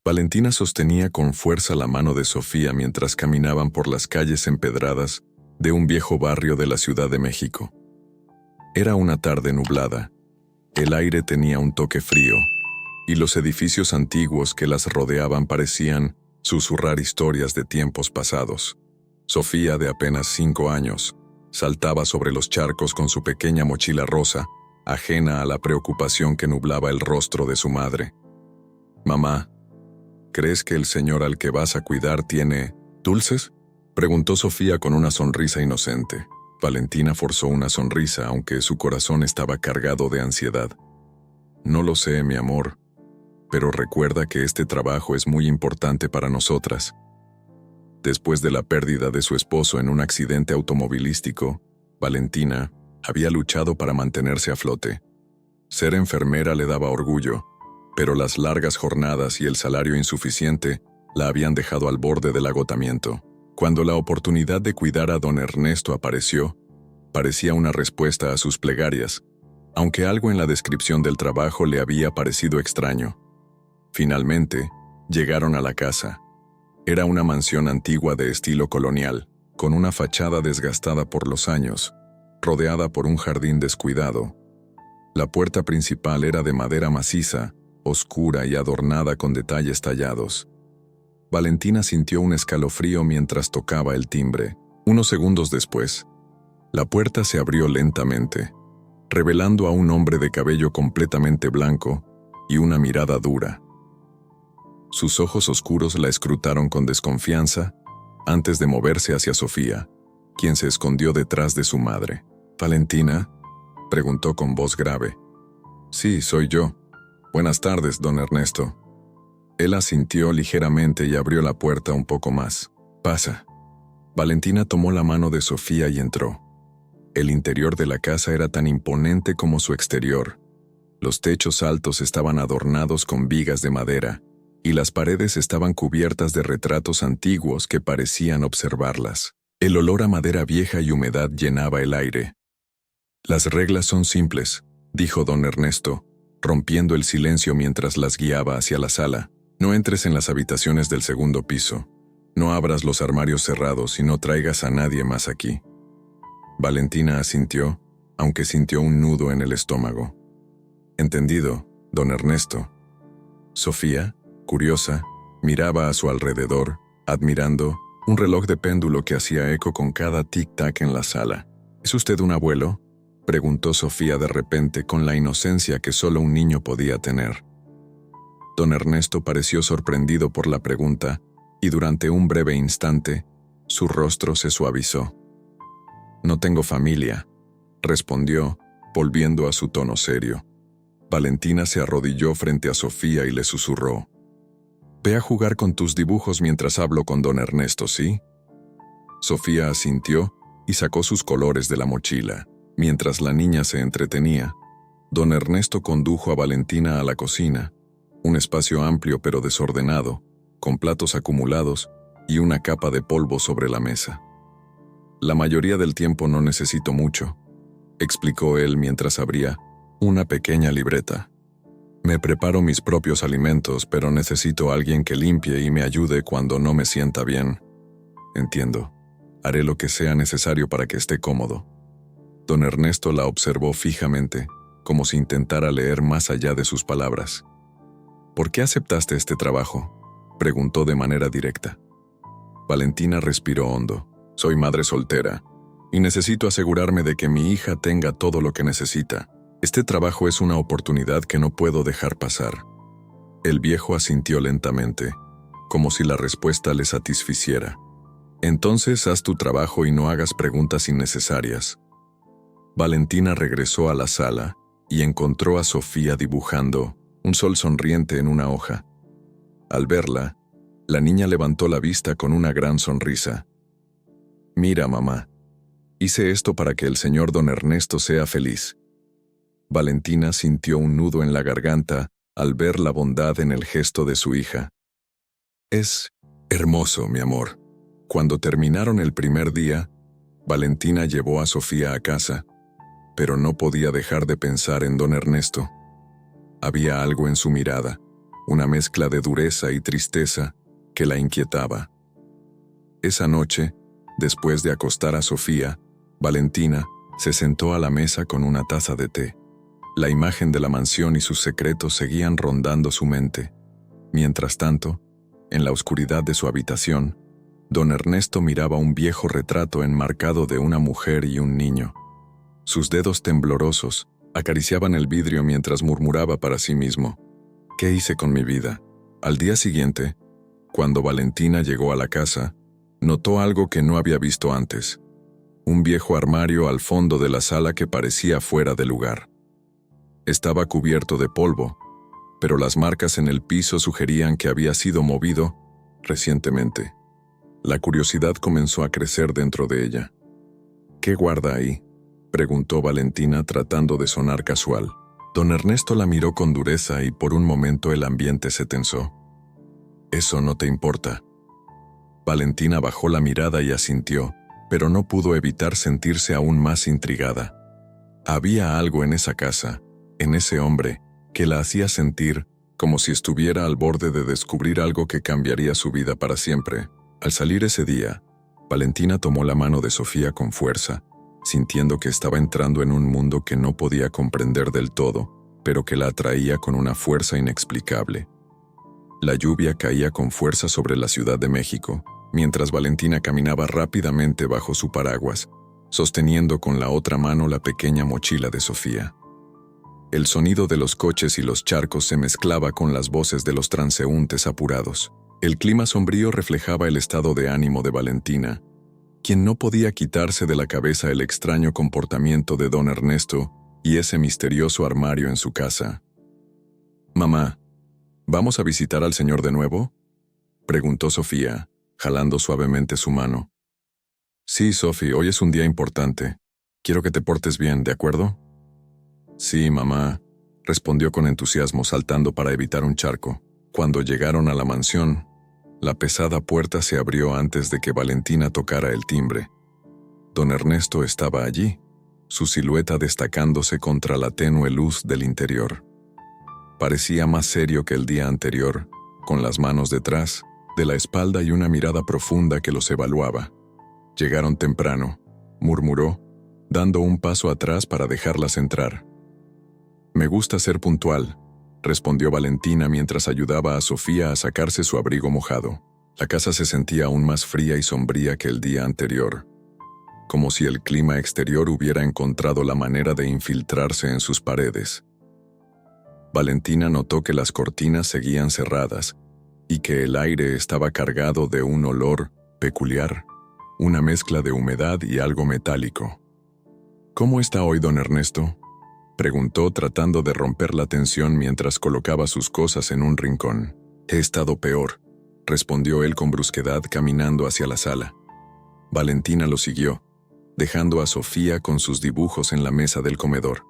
Valentina sostenía con fuerza la mano de Sofía mientras caminaban por las calles empedradas de un viejo barrio de la Ciudad de México. Era una tarde nublada. El aire tenía un toque frío, y los edificios antiguos que las rodeaban parecían susurrar historias de tiempos pasados. Sofía, de apenas 5 años, saltaba sobre los charcos con su pequeña mochila rosa, ajena a la preocupación que nublaba el rostro de su madre. «Mamá, ¿crees que el señor al que vas a cuidar tiene dulces?», preguntó Sofía con una sonrisa inocente. Valentina forzó una sonrisa, aunque su corazón estaba cargado de ansiedad. «No lo sé, mi amor, pero recuerda que este trabajo es muy importante para nosotras». Después de la pérdida de su esposo en un accidente automovilístico, Valentina había luchado para mantenerse a flote. Ser enfermera le daba orgullo, pero las largas jornadas y el salario insuficiente la habían dejado al borde del agotamiento. Cuando la oportunidad de cuidar a don Ernesto apareció, parecía una respuesta a sus plegarias, aunque algo en la descripción del trabajo le había parecido extraño. Finalmente, llegaron a la casa. Era una mansión antigua de estilo colonial, con una fachada desgastada por los años, rodeada por un jardín descuidado. La puerta principal era de madera maciza, oscura y adornada con detalles tallados. Valentina sintió un escalofrío mientras tocaba el timbre. Unos segundos después, la puerta se abrió lentamente, revelando a un hombre de cabello completamente blanco y una mirada dura. Sus ojos oscuros la escrutaron con desconfianza antes de moverse hacia Sofía, quien se escondió detrás de su madre. «¿Valentina?», preguntó con voz grave. «Sí, soy yo. Buenas tardes, don Ernesto». Él asintió ligeramente y abrió la puerta un poco más. «Pasa». Valentina tomó la mano de Sofía y entró. El interior de la casa era tan imponente como su exterior. Los techos altos estaban adornados con vigas de madera, y las paredes estaban cubiertas de retratos antiguos que parecían observarlas. El olor a madera vieja y humedad llenaba el aire. «Las reglas son simples», dijo don Ernesto, rompiendo el silencio mientras las guiaba hacia la sala. «No entres en las habitaciones del segundo piso. No abras los armarios cerrados y no traigas a nadie más aquí». Valentina asintió, aunque sintió un nudo en el estómago. «Entendido, don Ernesto». Sofía, curiosa, miraba a su alrededor, admirando un reloj de péndulo que hacía eco con cada tic-tac en la sala. «¿Es usted un abuelo?», preguntó Sofía de repente con la inocencia que solo un niño podía tener. Don Ernesto pareció sorprendido por la pregunta y durante un breve instante, su rostro se suavizó. «No tengo familia», respondió, volviendo a su tono serio. Valentina se arrodilló frente a Sofía y le susurró: «Ve a jugar con tus dibujos mientras hablo con don Ernesto, ¿sí?». Sofía asintió y sacó sus colores de la mochila. Mientras la niña se entretenía, don Ernesto condujo a Valentina a la cocina, un espacio amplio pero desordenado, con platos acumulados y una capa de polvo sobre la mesa. «La mayoría del tiempo no necesito mucho», explicó él mientras abría una pequeña libreta. «Me preparo mis propios alimentos, pero necesito a alguien que limpie y me ayude cuando no me sienta bien». «Entiendo. Haré lo que sea necesario para que esté cómodo». Don Ernesto la observó fijamente, como si intentara leer más allá de sus palabras. «¿Por qué aceptaste este trabajo?», preguntó de manera directa. Valentina respiró hondo. «Soy madre soltera, y necesito asegurarme de que mi hija tenga todo lo que necesita. Este trabajo es una oportunidad que no puedo dejar pasar». El viejo asintió lentamente, como si la respuesta le satisficiera. «Entonces haz tu trabajo y no hagas preguntas innecesarias». Valentina regresó a la sala y encontró a Sofía dibujando un sol sonriente en una hoja. Al verla, la niña levantó la vista con una gran sonrisa. «Mira, mamá, hice esto para que el señor don Ernesto sea feliz». Valentina sintió un nudo en la garganta al ver la bondad en el gesto de su hija. «Es hermoso, mi amor». Cuando terminaron el primer día, Valentina llevó a Sofía a casa, pero no podía dejar de pensar en don Ernesto. Había algo en su mirada, una mezcla de dureza y tristeza que la inquietaba. Esa noche, después de acostar a Sofía, Valentina se sentó a la mesa con una taza de té. La imagen de la mansión y sus secretos seguían rondando su mente. Mientras tanto, en la oscuridad de su habitación, don Ernesto miraba un viejo retrato enmarcado de una mujer y un niño. Sus dedos temblorosos acariciaban el vidrio mientras murmuraba para sí mismo: ¿qué hice con mi vida? Al día siguiente, cuando Valentina llegó a la casa, notó algo que no había visto antes: un viejo armario al fondo de la sala que parecía fuera de lugar. Estaba cubierto de polvo, pero las marcas en el piso sugerían que había sido movido recientemente. La curiosidad comenzó a crecer dentro de ella. ¿Qué guarda ahí?, preguntó Valentina tratando de sonar casual. Don Ernesto la miró con dureza y por un momento el ambiente se tensó. «Eso no te importa». Valentina bajó la mirada y asintió, pero no pudo evitar sentirse aún más intrigada. Había algo en esa casa, en ese hombre, que la hacía sentir como si estuviera al borde de descubrir algo que cambiaría su vida para siempre. Al salir ese día, Valentina tomó la mano de Sofía con fuerza, sintiendo que estaba entrando en un mundo que no podía comprender del todo, pero que la atraía con una fuerza inexplicable. La lluvia caía con fuerza sobre la Ciudad de México, mientras Valentina caminaba rápidamente bajo su paraguas, sosteniendo con la otra mano la pequeña mochila de Sofía. El sonido de los coches y los charcos se mezclaba con las voces de los transeúntes apurados. El clima sombrío reflejaba el estado de ánimo de Valentina, quien no podía quitarse de la cabeza el extraño comportamiento de don Ernesto y ese misterioso armario en su casa. «Mamá, ¿vamos a visitar al señor de nuevo?», preguntó Sofía, jalando suavemente su mano. «Sí, Sophie, hoy es un día importante. Quiero que te portes bien, ¿de acuerdo?». «Sí, mamá», respondió con entusiasmo, saltando para evitar un charco. Cuando llegaron a la mansión, la pesada puerta se abrió antes de que Valentina tocara el timbre. Don Ernesto estaba allí, su silueta destacándose contra la tenue luz del interior. Parecía más serio que el día anterior, con las manos detrás de la espalda y una mirada profunda que los evaluaba. «Llegaron temprano», murmuró, dando un paso atrás para dejarlas entrar. «Me gusta ser puntual», respondió Valentina mientras ayudaba a Sofía a sacarse su abrigo mojado. La casa se sentía aún más fría y sombría que el día anterior, como si el clima exterior hubiera encontrado la manera de infiltrarse en sus paredes. Valentina notó que las cortinas seguían cerradas y que el aire estaba cargado de un olor peculiar, una mezcla de humedad y algo metálico. «¿Cómo está hoy don Ernesto?», preguntó tratando de romper la tensión mientras colocaba sus cosas en un rincón. «He estado peor», respondió él con brusquedad caminando hacia la sala. Valentina lo siguió, dejando a Sofía con sus dibujos en la mesa del comedor.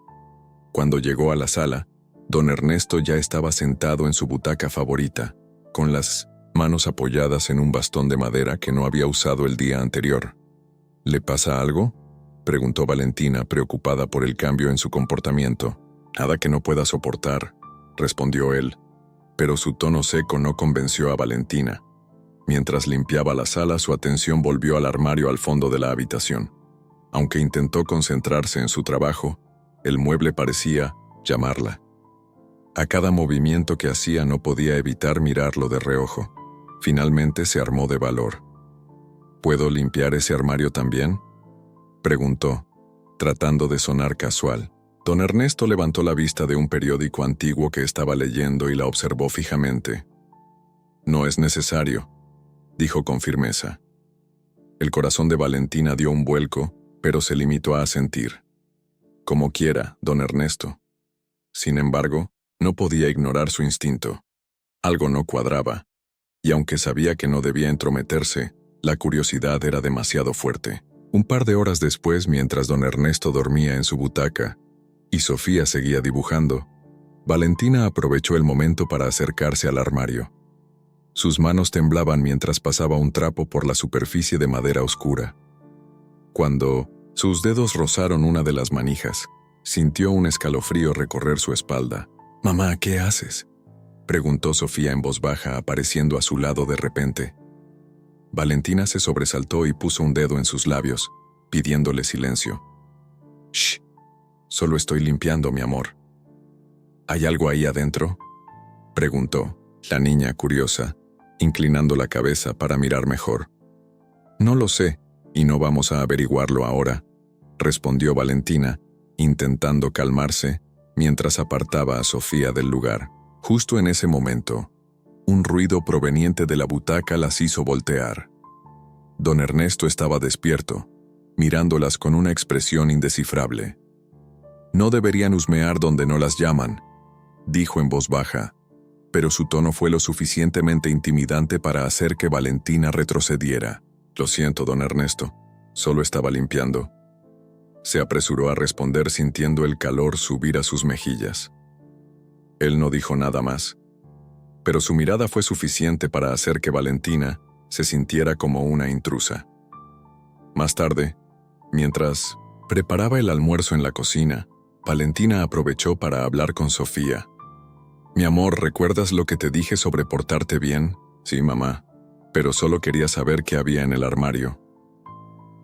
Cuando llegó a la sala, don Ernesto ya estaba sentado en su butaca favorita, con las manos apoyadas en un bastón de madera que no había usado el día anterior. «¿Le pasa algo?», preguntó Valentina, preocupada por el cambio en su comportamiento. «Nada que no pueda soportar», respondió él, pero su tono seco no convenció a Valentina. Mientras limpiaba la sala, su atención volvió al armario al fondo de la habitación. Aunque intentó concentrarse en su trabajo, el mueble parecía llamarla. A cada movimiento que hacía no podía evitar mirarlo de reojo. Finalmente se armó de valor. «¿Puedo limpiar ese armario también?», preguntó, tratando de sonar casual. Don Ernesto levantó la vista de un periódico antiguo que estaba leyendo y la observó fijamente. «No es necesario», dijo con firmeza. El corazón de Valentina dio un vuelco, pero se limitó a asentir. «Como quiera, don Ernesto». Sin embargo, no podía ignorar su instinto. Algo no cuadraba, y aunque sabía que no debía entrometerse, la curiosidad era demasiado fuerte. Un par de horas después, mientras don Ernesto dormía en su butaca y Sofía seguía dibujando, Valentina aprovechó el momento para acercarse al armario. Sus manos temblaban mientras pasaba un trapo por la superficie de madera oscura. Cuando sus dedos rozaron una de las manijas, sintió un escalofrío recorrer su espalda. «Mamá, ¿qué haces?», Preguntó Sofía en voz baja, apareciendo a su lado de repente. Valentina se sobresaltó y puso un dedo en sus labios, pidiéndole silencio. «Shh, solo estoy limpiando, mi amor». «¿Hay algo ahí adentro?», preguntó la niña curiosa, inclinando la cabeza para mirar mejor. «No lo sé, y no vamos a averiguarlo ahora», respondió Valentina, intentando calmarse, mientras apartaba a Sofía del lugar. Justo en ese momento, un ruido proveniente de la butaca las hizo voltear. Don Ernesto estaba despierto, mirándolas con una expresión indescifrable. «No deberían husmear donde no las llaman», dijo en voz baja, pero su tono fue lo suficientemente intimidante para hacer que Valentina retrocediera. «Lo siento, don Ernesto, solo estaba limpiando». Se apresuró a responder sintiendo el calor subir a sus mejillas. Él no dijo nada más, pero su mirada fue suficiente para hacer que Valentina se sintiera como una intrusa. Más tarde, mientras preparaba el almuerzo en la cocina, Valentina aprovechó para hablar con Sofía. «Mi amor, ¿recuerdas lo que te dije sobre portarte bien?» «Sí, mamá, pero solo quería saber qué había en el armario».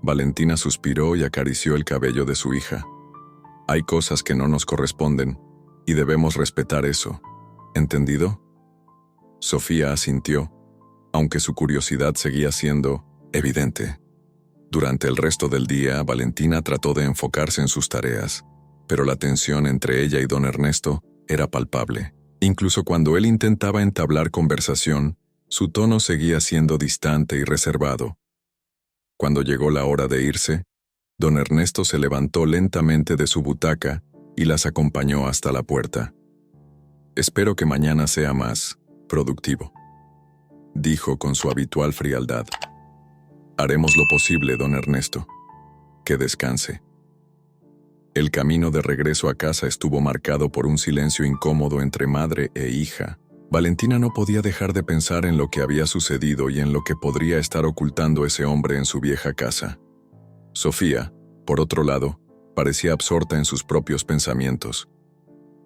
Valentina suspiró y acarició el cabello de su hija. «Hay cosas que no nos corresponden, y debemos respetar eso. ¿Entendido?» Sofía asintió, aunque su curiosidad seguía siendo evidente. Durante el resto del día, Valentina trató de enfocarse en sus tareas, pero la tensión entre ella y don Ernesto era palpable. Incluso cuando él intentaba entablar conversación, su tono seguía siendo distante y reservado. Cuando llegó la hora de irse, don Ernesto se levantó lentamente de su butaca y las acompañó hasta la puerta. «Espero que mañana sea más productivo», dijo con su habitual frialdad. «Haremos lo posible, don Ernesto. Que descanse». El camino de regreso a casa estuvo marcado por un silencio incómodo entre madre e hija. Valentina no podía dejar de pensar en lo que había sucedido y en lo que podría estar ocultando ese hombre en su vieja casa. Sofía, por otro lado, parecía absorta en sus propios pensamientos.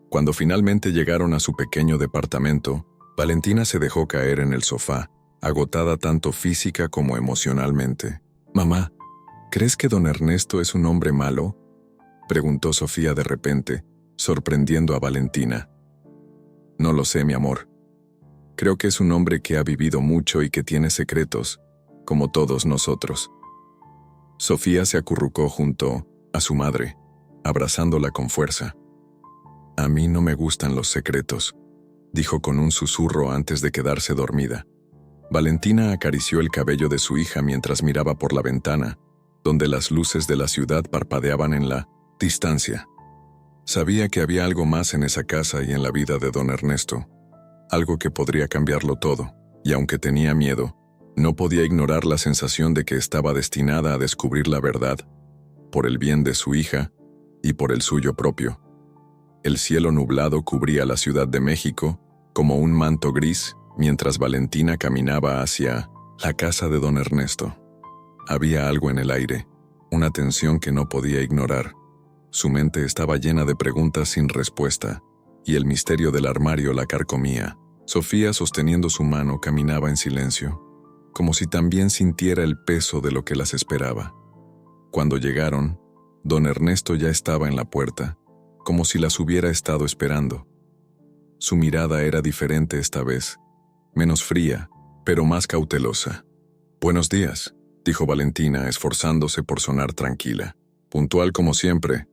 Cuando finalmente llegaron a su pequeño departamento, Valentina se dejó caer en el sofá, agotada tanto física como emocionalmente. «Mamá, ¿crees que don Ernesto es un hombre malo?», preguntó Sofía de repente, sorprendiendo a Valentina. «No lo sé, mi amor. Creo que es un hombre que ha vivido mucho y que tiene secretos, como todos nosotros». Sofía se acurrucó junto a su madre, abrazándola con fuerza. «A mí no me gustan los secretos», dijo con un susurro antes de quedarse dormida. Valentina acarició el cabello de su hija mientras miraba por la ventana, donde las luces de la ciudad parpadeaban en la distancia. Sabía que había algo más en esa casa y en la vida de don Ernesto, algo que podría cambiarlo todo, y aunque tenía miedo, no podía ignorar la sensación de que estaba destinada a descubrir la verdad, por el bien de su hija y por el suyo propio. El cielo nublado cubría la Ciudad de México como un manto gris mientras Valentina caminaba hacia la casa de don Ernesto. Había algo en el aire, una tensión que no podía ignorar. Su mente estaba llena de preguntas sin respuesta, y el misterio del armario la carcomía. Sofía, sosteniendo su mano, caminaba en silencio, como si también sintiera el peso de lo que las esperaba. Cuando llegaron, don Ernesto ya estaba en la puerta, como si las hubiera estado esperando. Su mirada era diferente esta vez, menos fría, pero más cautelosa. «Buenos días», dijo Valentina, esforzándose por sonar tranquila. «Puntual como siempre»,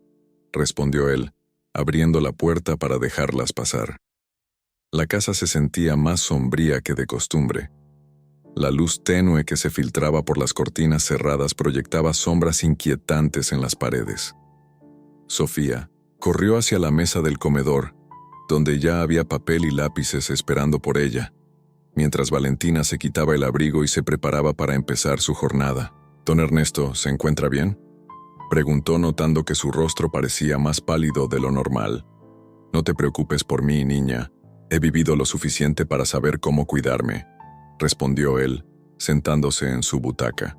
respondió él, abriendo la puerta para dejarlas pasar. La casa se sentía más sombría que de costumbre. La luz tenue que se filtraba por las cortinas cerradas proyectaba sombras inquietantes en las paredes. Sofía corrió hacia la mesa del comedor, donde ya había papel y lápices esperando por ella, mientras Valentina se quitaba el abrigo y se preparaba para empezar su jornada. «¿Don Ernesto se encuentra bien?», preguntó notando que su rostro parecía más pálido de lo normal. «No te preocupes por mí, niña. He vivido lo suficiente para saber cómo cuidarme», respondió él, sentándose en su butaca.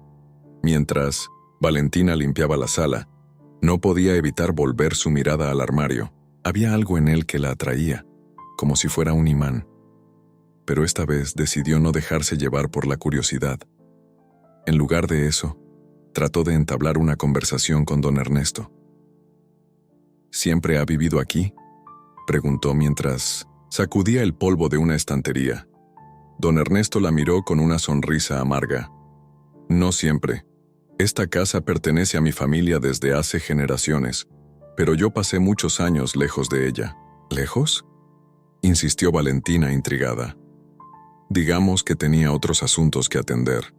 Mientras Valentina limpiaba la sala, no podía evitar volver su mirada al armario. Había algo en él que la atraía, como si fuera un imán. pero esta vez decidió no dejarse llevar por la curiosidad. En lugar de eso, trató de entablar una conversación con don Ernesto. ¿Siempre ha vivido aquí?, preguntó mientras sacudía el polvo de una estantería. Don Ernesto la miró con una sonrisa amarga. No siempre. Esta casa pertenece a mi familia desde hace generaciones, pero yo pasé muchos años lejos de ella. ¿Lejos?, insistió Valentina intrigada. Digamos que tenía otros asuntos que atender.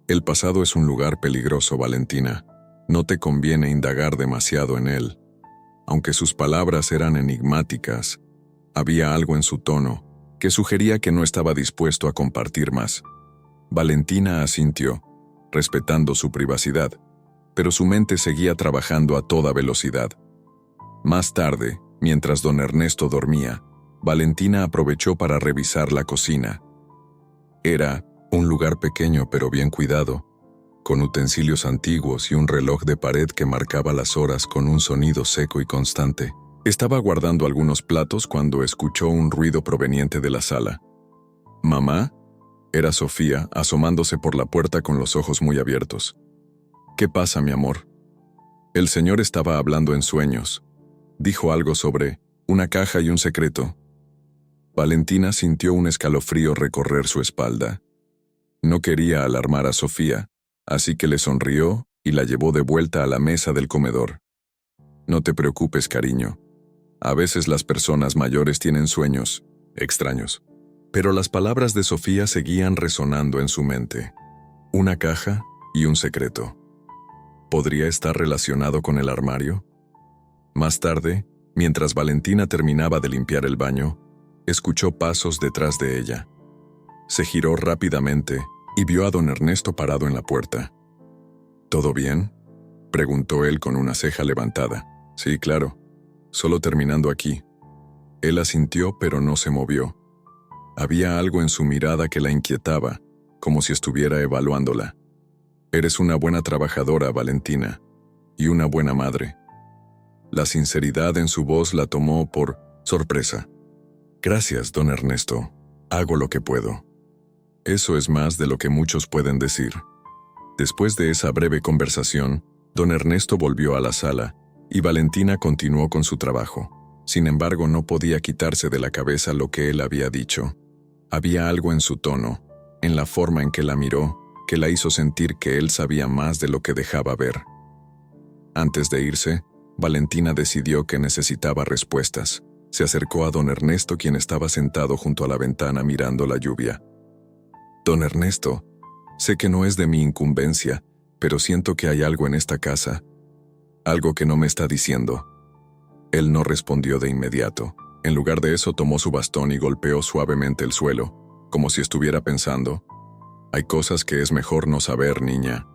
El pasado es un lugar peligroso, Valentina. No te conviene indagar demasiado en él. Aunque sus palabras eran enigmáticas, había algo en su tono que sugería que no estaba dispuesto a compartir más. Valentina asintió, respetando su privacidad, pero su mente seguía trabajando a toda velocidad. Más tarde, mientras don Ernesto dormía, Valentina aprovechó para revisar la cocina. Era un lugar pequeño pero bien cuidado, con utensilios antiguos y un reloj de pared que marcaba las horas con un sonido seco y constante. Estaba guardando algunos platos cuando escuchó un ruido proveniente de la sala. «¿Mamá?», era Sofía, asomándose por la puerta con los ojos muy abiertos. «¿Qué pasa, mi amor?». El señor estaba hablando en sueños. Dijo algo sobre una caja y un secreto. Valentina sintió un escalofrío recorrer su espalda. No quería alarmar a Sofía, así que le sonrió y la llevó de vuelta a la mesa del comedor. «No te preocupes, cariño. A veces las personas mayores tienen sueños extraños». Pero las palabras de Sofía seguían resonando en su mente. Una caja y un secreto. ¿Podría estar relacionado con el armario? Más tarde, mientras Valentina terminaba de limpiar el baño, escuchó pasos detrás de ella. Se giró rápidamente y vio a don Ernesto parado en la puerta. «¿Todo bien?», preguntó él con una ceja levantada. «Sí, claro. Solo terminando aquí». Él asintió, pero no se movió. Había algo en su mirada que la inquietaba, como si estuviera evaluándola. «Eres una buena trabajadora, Valentina, y una buena madre». La sinceridad en su voz la tomó por sorpresa. «Gracias, don Ernesto. Hago lo que puedo». Eso es más de lo que muchos pueden decir. Después de esa breve conversación, don Ernesto volvió a la sala y Valentina continuó con su trabajo. Sin embargo, no podía quitarse de la cabeza lo que él había dicho. Había algo en su tono, en la forma en que la miró, que la hizo sentir que él sabía más de lo que dejaba ver. Antes de irse, Valentina decidió que necesitaba respuestas. Se acercó a don Ernesto, quien estaba sentado junto a la ventana mirando la lluvia. «Don Ernesto, sé que no es de mi incumbencia, pero siento que hay algo en esta casa. Algo que no me está diciendo». Él no respondió de inmediato. En lugar de eso, tomó su bastón y golpeó suavemente el suelo, como si estuviera pensando. «Hay cosas que es mejor no saber, niña,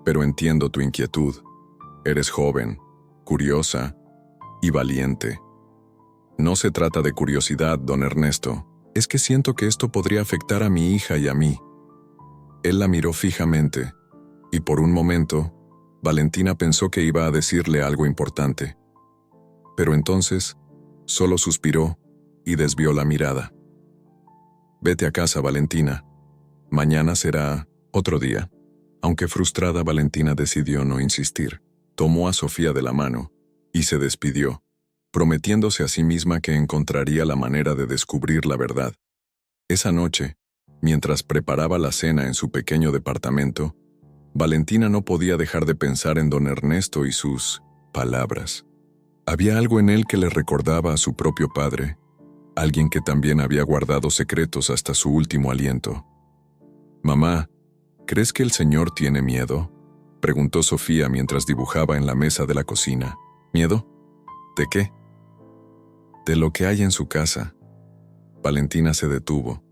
pero entiendo tu inquietud. Eres joven, curiosa y valiente». «No se trata de curiosidad, don Ernesto. Es que siento que esto podría afectar a mi hija y a mí». Él la miró fijamente, y por un momento, Valentina pensó que iba a decirle algo importante. Pero entonces, solo suspiró y desvió la mirada. «Vete a casa, Valentina. Mañana será otro día». Aunque frustrada, Valentina decidió no insistir. Tomó a Sofía de la mano y se despidió, prometiéndose a sí misma que encontraría la manera de descubrir la verdad. Esa noche, mientras preparaba la cena en su pequeño departamento, Valentina no podía dejar de pensar en don Ernesto y sus palabras. Había algo en él que le recordaba a su propio padre, alguien que también había guardado secretos hasta su último aliento. «Mamá, ¿crees que el señor tiene miedo?», preguntó Sofía mientras dibujaba en la mesa de la cocina. «¿Miedo? ¿De qué?». «De lo que hay en su casa». Valentina se detuvo,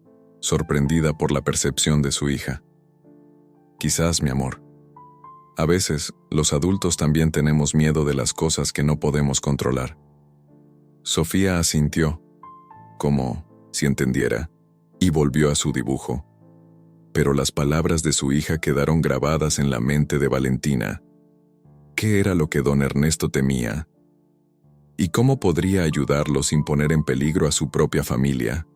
sorprendida por la percepción de su hija. «Quizás, mi amor. A veces, los adultos también tenemos miedo de las cosas que no podemos controlar». Sofía asintió, como si entendiera, y volvió a su dibujo. Pero las palabras de su hija quedaron grabadas en la mente de Valentina. ¿Qué era lo que don Ernesto temía? ¿Y cómo podría ayudarlo sin poner en peligro a su propia familia?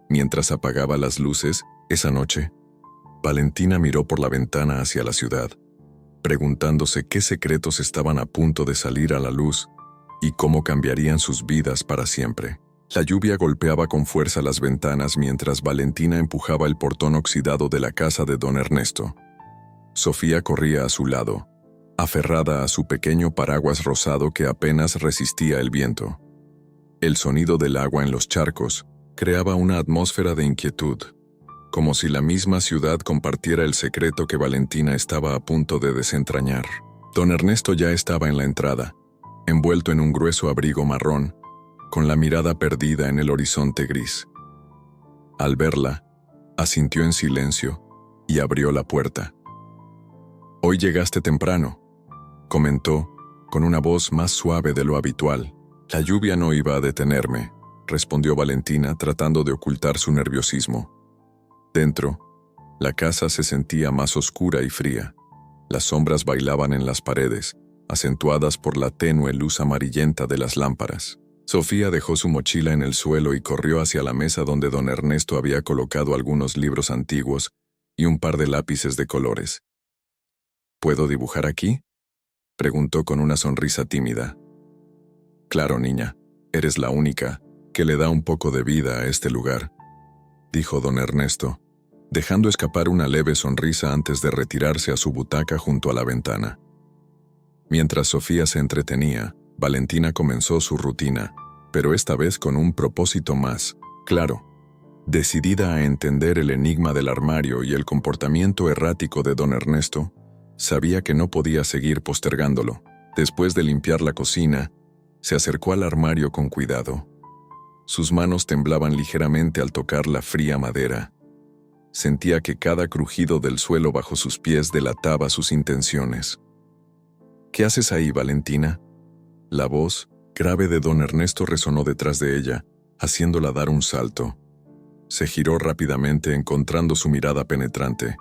Mientras apagaba las luces, esa noche, Valentina miró por la ventana hacia la ciudad, preguntándose qué secretos estaban a punto de salir a la luz y cómo cambiarían sus vidas para siempre. La lluvia golpeaba con fuerza las ventanas mientras Valentina empujaba el portón oxidado de la casa de don Ernesto. Sofía corría a su lado, aferrada a su pequeño paraguas rosado que apenas resistía el viento. El sonido del agua en los charcos creaba una atmósfera de inquietud, como si la misma ciudad compartiera el secreto que Valentina estaba a punto de desentrañar. Don Ernesto ya estaba en la entrada, envuelto en un grueso abrigo marrón, con la mirada perdida en el horizonte gris. Al verla, asintió en silencio y abrió la puerta. «Hoy llegaste temprano», comentó, con una voz más suave de lo habitual. «La lluvia no iba a detenerme», respondió Valentina tratando de ocultar su nerviosismo. Dentro, la casa se sentía más oscura y fría. Las sombras bailaban en las paredes, acentuadas por la tenue luz amarillenta de las lámparas. Sofía dejó su mochila en el suelo y corrió hacia la mesa donde don Ernesto había colocado algunos libros antiguos y un par de lápices de colores. «¿Puedo dibujar aquí?», preguntó con una sonrisa tímida. «Claro, niña, eres la única que le da un poco de vida a este lugar», dijo don Ernesto, dejando escapar una leve sonrisa antes de retirarse a su butaca junto a la ventana. Mientras Sofía se entretenía, Valentina comenzó su rutina, pero esta vez con un propósito más claro. Decidida a entender el enigma del armario y el comportamiento errático de don Ernesto, sabía que no podía seguir postergándolo. Después de limpiar la cocina, se acercó al armario con cuidado. Sus manos temblaban ligeramente al tocar la fría madera. Sentía que cada crujido del suelo bajo sus pies delataba sus intenciones. «¿Qué haces ahí, Valentina?». La voz, grave de don Ernesto resonó detrás de ella, haciéndola dar un salto. Se giró rápidamente encontrando su mirada penetrante.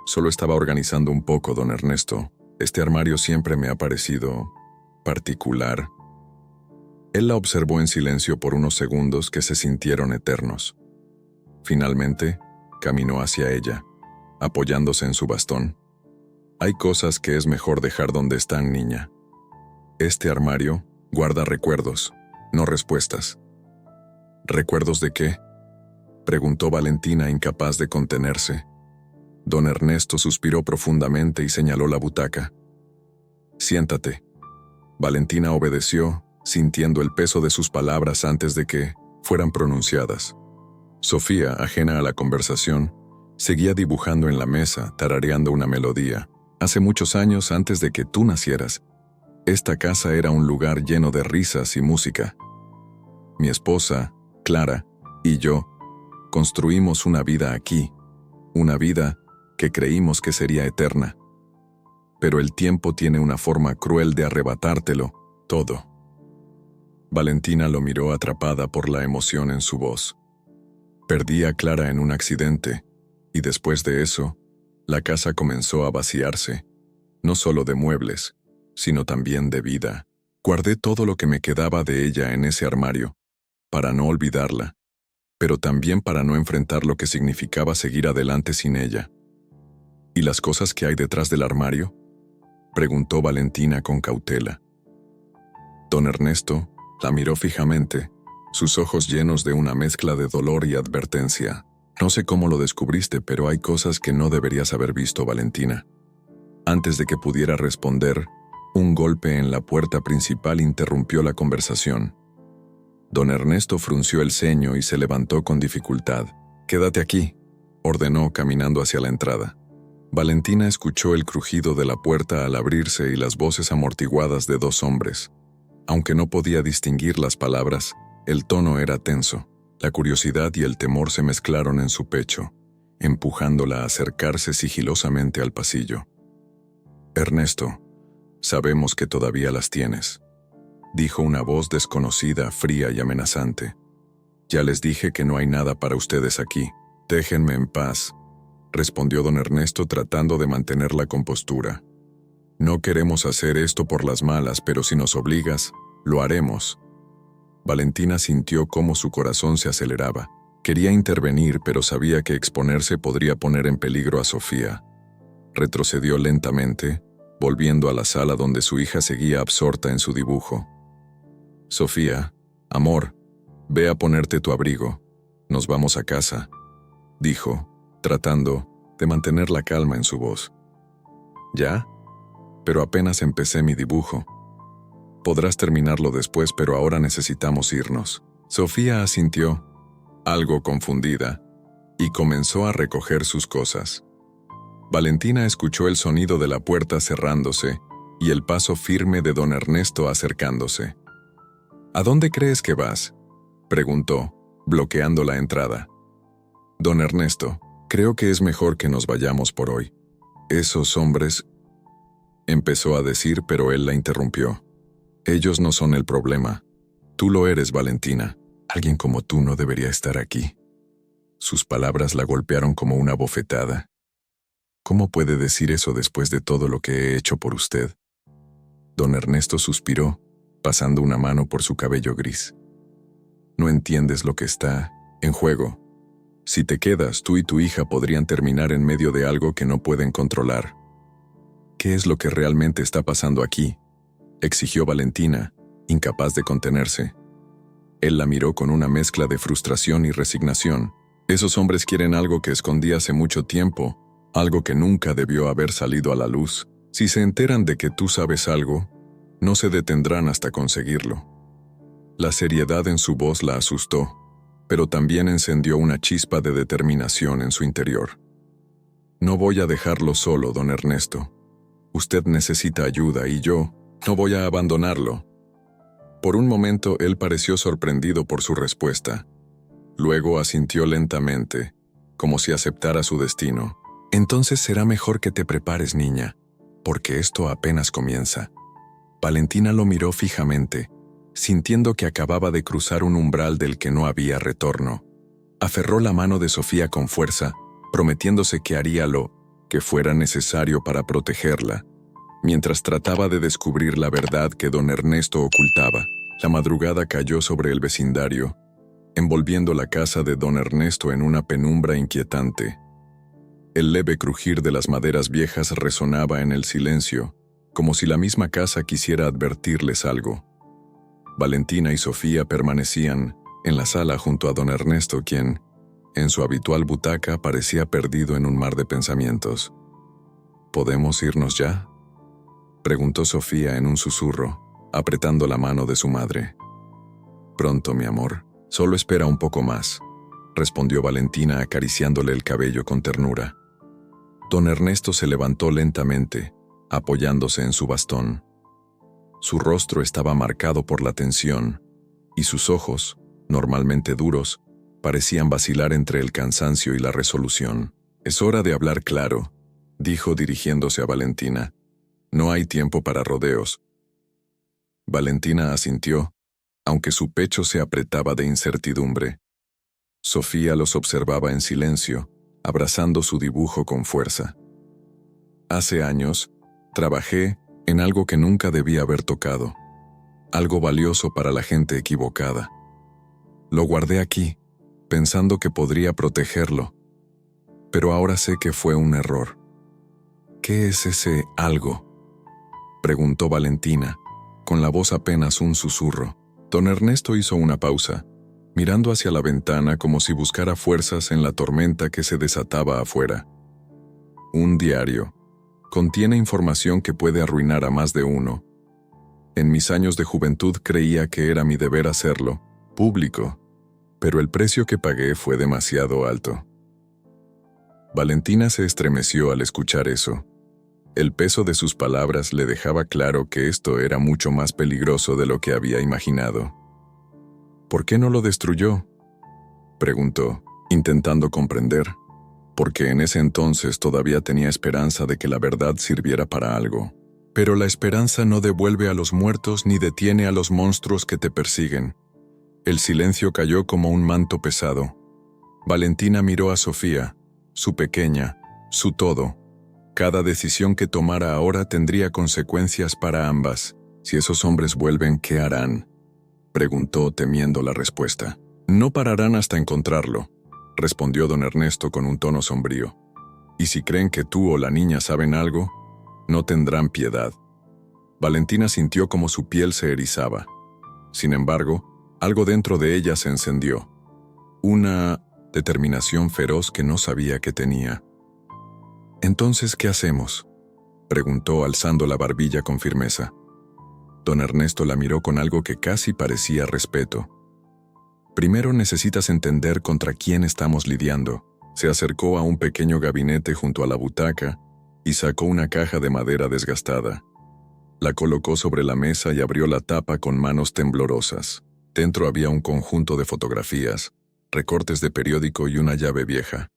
«Solo estaba organizando un poco, don Ernesto. Este armario siempre me ha parecido particular». Él la observó en silencio por unos segundos que se sintieron eternos. Finalmente, caminó hacia ella, apoyándose en su bastón. «Hay cosas que es mejor dejar donde están, niña. Este armario guarda recuerdos, no respuestas». «¿Recuerdos de qué?», preguntó Valentina, incapaz de contenerse. Don Ernesto suspiró profundamente y señaló la butaca. «Siéntate». Valentina obedeció, sintiendo el peso de sus palabras antes de que fueran pronunciadas. Sofía, ajena a la conversación, seguía dibujando en la mesa, tarareando una melodía. «Hace muchos años antes de que tú nacieras, esta casa era un lugar lleno de risas y música. Mi esposa, Clara, y yo construimos una vida aquí, una vida que creímos que sería eterna. Pero el tiempo tiene una forma cruel de arrebatártelo todo». Valentina lo miró atrapada por la emoción en su voz. Perdí a Clara en un accidente, y después de eso, la casa comenzó a vaciarse, no solo de muebles, sino también de vida. Guardé todo lo que me quedaba de ella en ese armario, para no olvidarla, pero también para no enfrentar lo que significaba seguir adelante sin ella. «¿Y las cosas que hay detrás del armario?», preguntó Valentina con cautela. Don Ernesto la miró fijamente, sus ojos llenos de una mezcla de dolor y advertencia. «No sé cómo lo descubriste, pero hay cosas que no deberías haber visto, Valentina». Antes de que pudiera responder, un golpe en la puerta principal interrumpió la conversación. Don Ernesto frunció el ceño y se levantó con dificultad. «Quédate aquí», ordenó caminando hacia la entrada. Valentina escuchó el crujido de la puerta al abrirse y las voces amortiguadas de dos hombres. Aunque no podía distinguir las palabras, el tono era tenso. La curiosidad y el temor se mezclaron en su pecho, empujándola a acercarse sigilosamente al pasillo. «Ernesto, sabemos que todavía las tienes», dijo una voz desconocida, fría y amenazante. «Ya les dije que no hay nada para ustedes aquí. Déjenme en paz», respondió don Ernesto tratando de mantener la compostura. «No queremos hacer esto por las malas, pero si nos obligas, lo haremos». Valentina sintió cómo su corazón se aceleraba. Quería intervenir, pero sabía que exponerse podría poner en peligro a Sofía. Retrocedió lentamente, volviendo a la sala donde su hija seguía absorta en su dibujo. «Sofía, amor, ve a ponerte tu abrigo. Nos vamos a casa», dijo, tratando de mantener la calma en su voz. «¿Ya? Pero apenas empecé mi dibujo. Podrás terminarlo después, pero ahora necesitamos irnos». Sofía asintió, algo confundida, y comenzó a recoger sus cosas. Valentina escuchó el sonido de la puerta cerrándose y el paso firme de don Ernesto acercándose. «¿A dónde crees que vas?», preguntó, bloqueando la entrada. «Don Ernesto, creo que es mejor que nos vayamos por hoy. Esos hombres…», empezó a decir, pero él la interrumpió. «Ellos no son el problema. Tú lo eres, Valentina. Alguien como tú no debería estar aquí». Sus palabras la golpearon como una bofetada. «¿Cómo puede decir eso después de todo lo que he hecho por usted?». Don Ernesto suspiró, pasando una mano por su cabello gris. «No entiendes lo que está en juego. Si te quedas, tú y tu hija podrían terminar en medio de algo que no pueden controlar». «¿Qué es lo que realmente está pasando aquí?», exigió Valentina, incapaz de contenerse. Él la miró con una mezcla de frustración y resignación. «Esos hombres quieren algo que escondí hace mucho tiempo, algo que nunca debió haber salido a la luz. Si se enteran de que tú sabes algo, no se detendrán hasta conseguirlo». La seriedad en su voz la asustó, pero también encendió una chispa de determinación en su interior. «No voy a dejarlo solo, don Ernesto. Usted necesita ayuda y yo no voy a abandonarlo». Por un momento él pareció sorprendido por su respuesta. Luego asintió lentamente, como si aceptara su destino. «Entonces será mejor que te prepares, niña, porque esto apenas comienza». Valentina lo miró fijamente, sintiendo que acababa de cruzar un umbral del que no había retorno. Aferró la mano de Sofía con fuerza, prometiéndose que haría lo que fuera necesario para protegerla, mientras trataba de descubrir la verdad que don Ernesto ocultaba. La madrugada cayó sobre el vecindario, envolviendo la casa de don Ernesto en una penumbra inquietante. El leve crujir de las maderas viejas resonaba en el silencio, como si la misma casa quisiera advertirles algo. Valentina y Sofía permanecían en la sala junto a don Ernesto, quien, en su habitual butaca, parecía perdido en un mar de pensamientos. «¿Podemos irnos ya?», preguntó Sofía en un susurro, apretando la mano de su madre. «Pronto, mi amor. Solo espera un poco más», respondió Valentina acariciándole el cabello con ternura. Don Ernesto se levantó lentamente, apoyándose en su bastón. Su rostro estaba marcado por la tensión, y sus ojos, normalmente duros, parecían vacilar entre el cansancio y la resolución. «Es hora de hablar claro», dijo dirigiéndose a Valentina. «No hay tiempo para rodeos». Valentina asintió, aunque su pecho se apretaba de incertidumbre. Sofía los observaba en silencio, abrazando su dibujo con fuerza. «Hace años, trabajé en algo que nunca debía haber tocado, algo valioso para la gente equivocada. Lo guardé aquí, pensando que podría protegerlo, pero ahora sé que fue un error». «¿Qué es ese algo?», preguntó Valentina, con la voz apenas un susurro. Don Ernesto hizo una pausa, mirando hacia la ventana como si buscara fuerzas en la tormenta que se desataba afuera. «Un diario. Contiene información que puede arruinar a más de uno. En mis años de juventud creía que era mi deber hacerlo, público, pero el precio que pagué fue demasiado alto». Valentina se estremeció al escuchar eso. El peso de sus palabras le dejaba claro que esto era mucho más peligroso de lo que había imaginado. «¿Por qué no lo destruyó?», preguntó, intentando comprender, porque en ese entonces todavía tenía esperanza de que la verdad sirviera para algo. «Pero la esperanza no devuelve a los muertos ni detiene a los monstruos que te persiguen». El silencio cayó como un manto pesado. Valentina miró a Sofía, su pequeña, su todo. Cada decisión que tomara ahora tendría consecuencias para ambas. «Si esos hombres vuelven, ¿qué harán?», preguntó temiendo la respuesta. No pararán hasta encontrarlo, respondió don Ernesto con un tono sombrío. Y si creen que tú o la niña saben algo, no tendrán piedad. Valentina sintió como su piel se erizaba. Sin embargo, algo dentro de ella se encendió. Una determinación feroz que no sabía que tenía. «¿Entonces qué hacemos?», preguntó alzando la barbilla con firmeza. Don Ernesto la miró con algo que casi parecía respeto. «Primero necesitas entender contra quién estamos lidiando». Se acercó a un pequeño gabinete junto a la butaca y sacó una caja de madera desgastada. La colocó sobre la mesa y abrió la tapa con manos temblorosas. Dentro había un conjunto de fotografías, recortes de periódico y una llave vieja.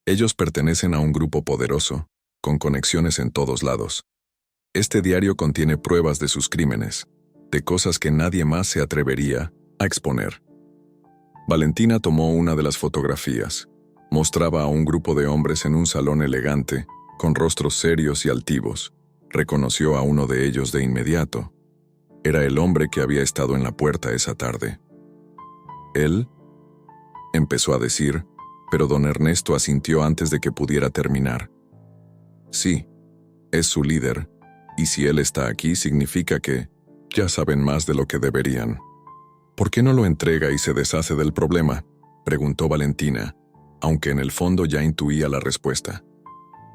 Ellos pertenecen a un grupo poderoso, con conexiones en todos lados. Este diario contiene pruebas de sus crímenes, de cosas que nadie más se atrevería a exponer. Valentina tomó una de las fotografías. Mostraba a un grupo de hombres en un salón elegante, con rostros serios y altivos. Reconoció a uno de ellos de inmediato. Era el hombre que había estado en la puerta esa tarde. «¿Él?», empezó a decir, pero don Ernesto asintió antes de que pudiera terminar. «Sí, es su líder, y si él está aquí significa que ya saben más de lo que deberían». «¿Por qué no lo entrega y se deshace del problema?», preguntó Valentina, aunque en el fondo ya intuía la respuesta.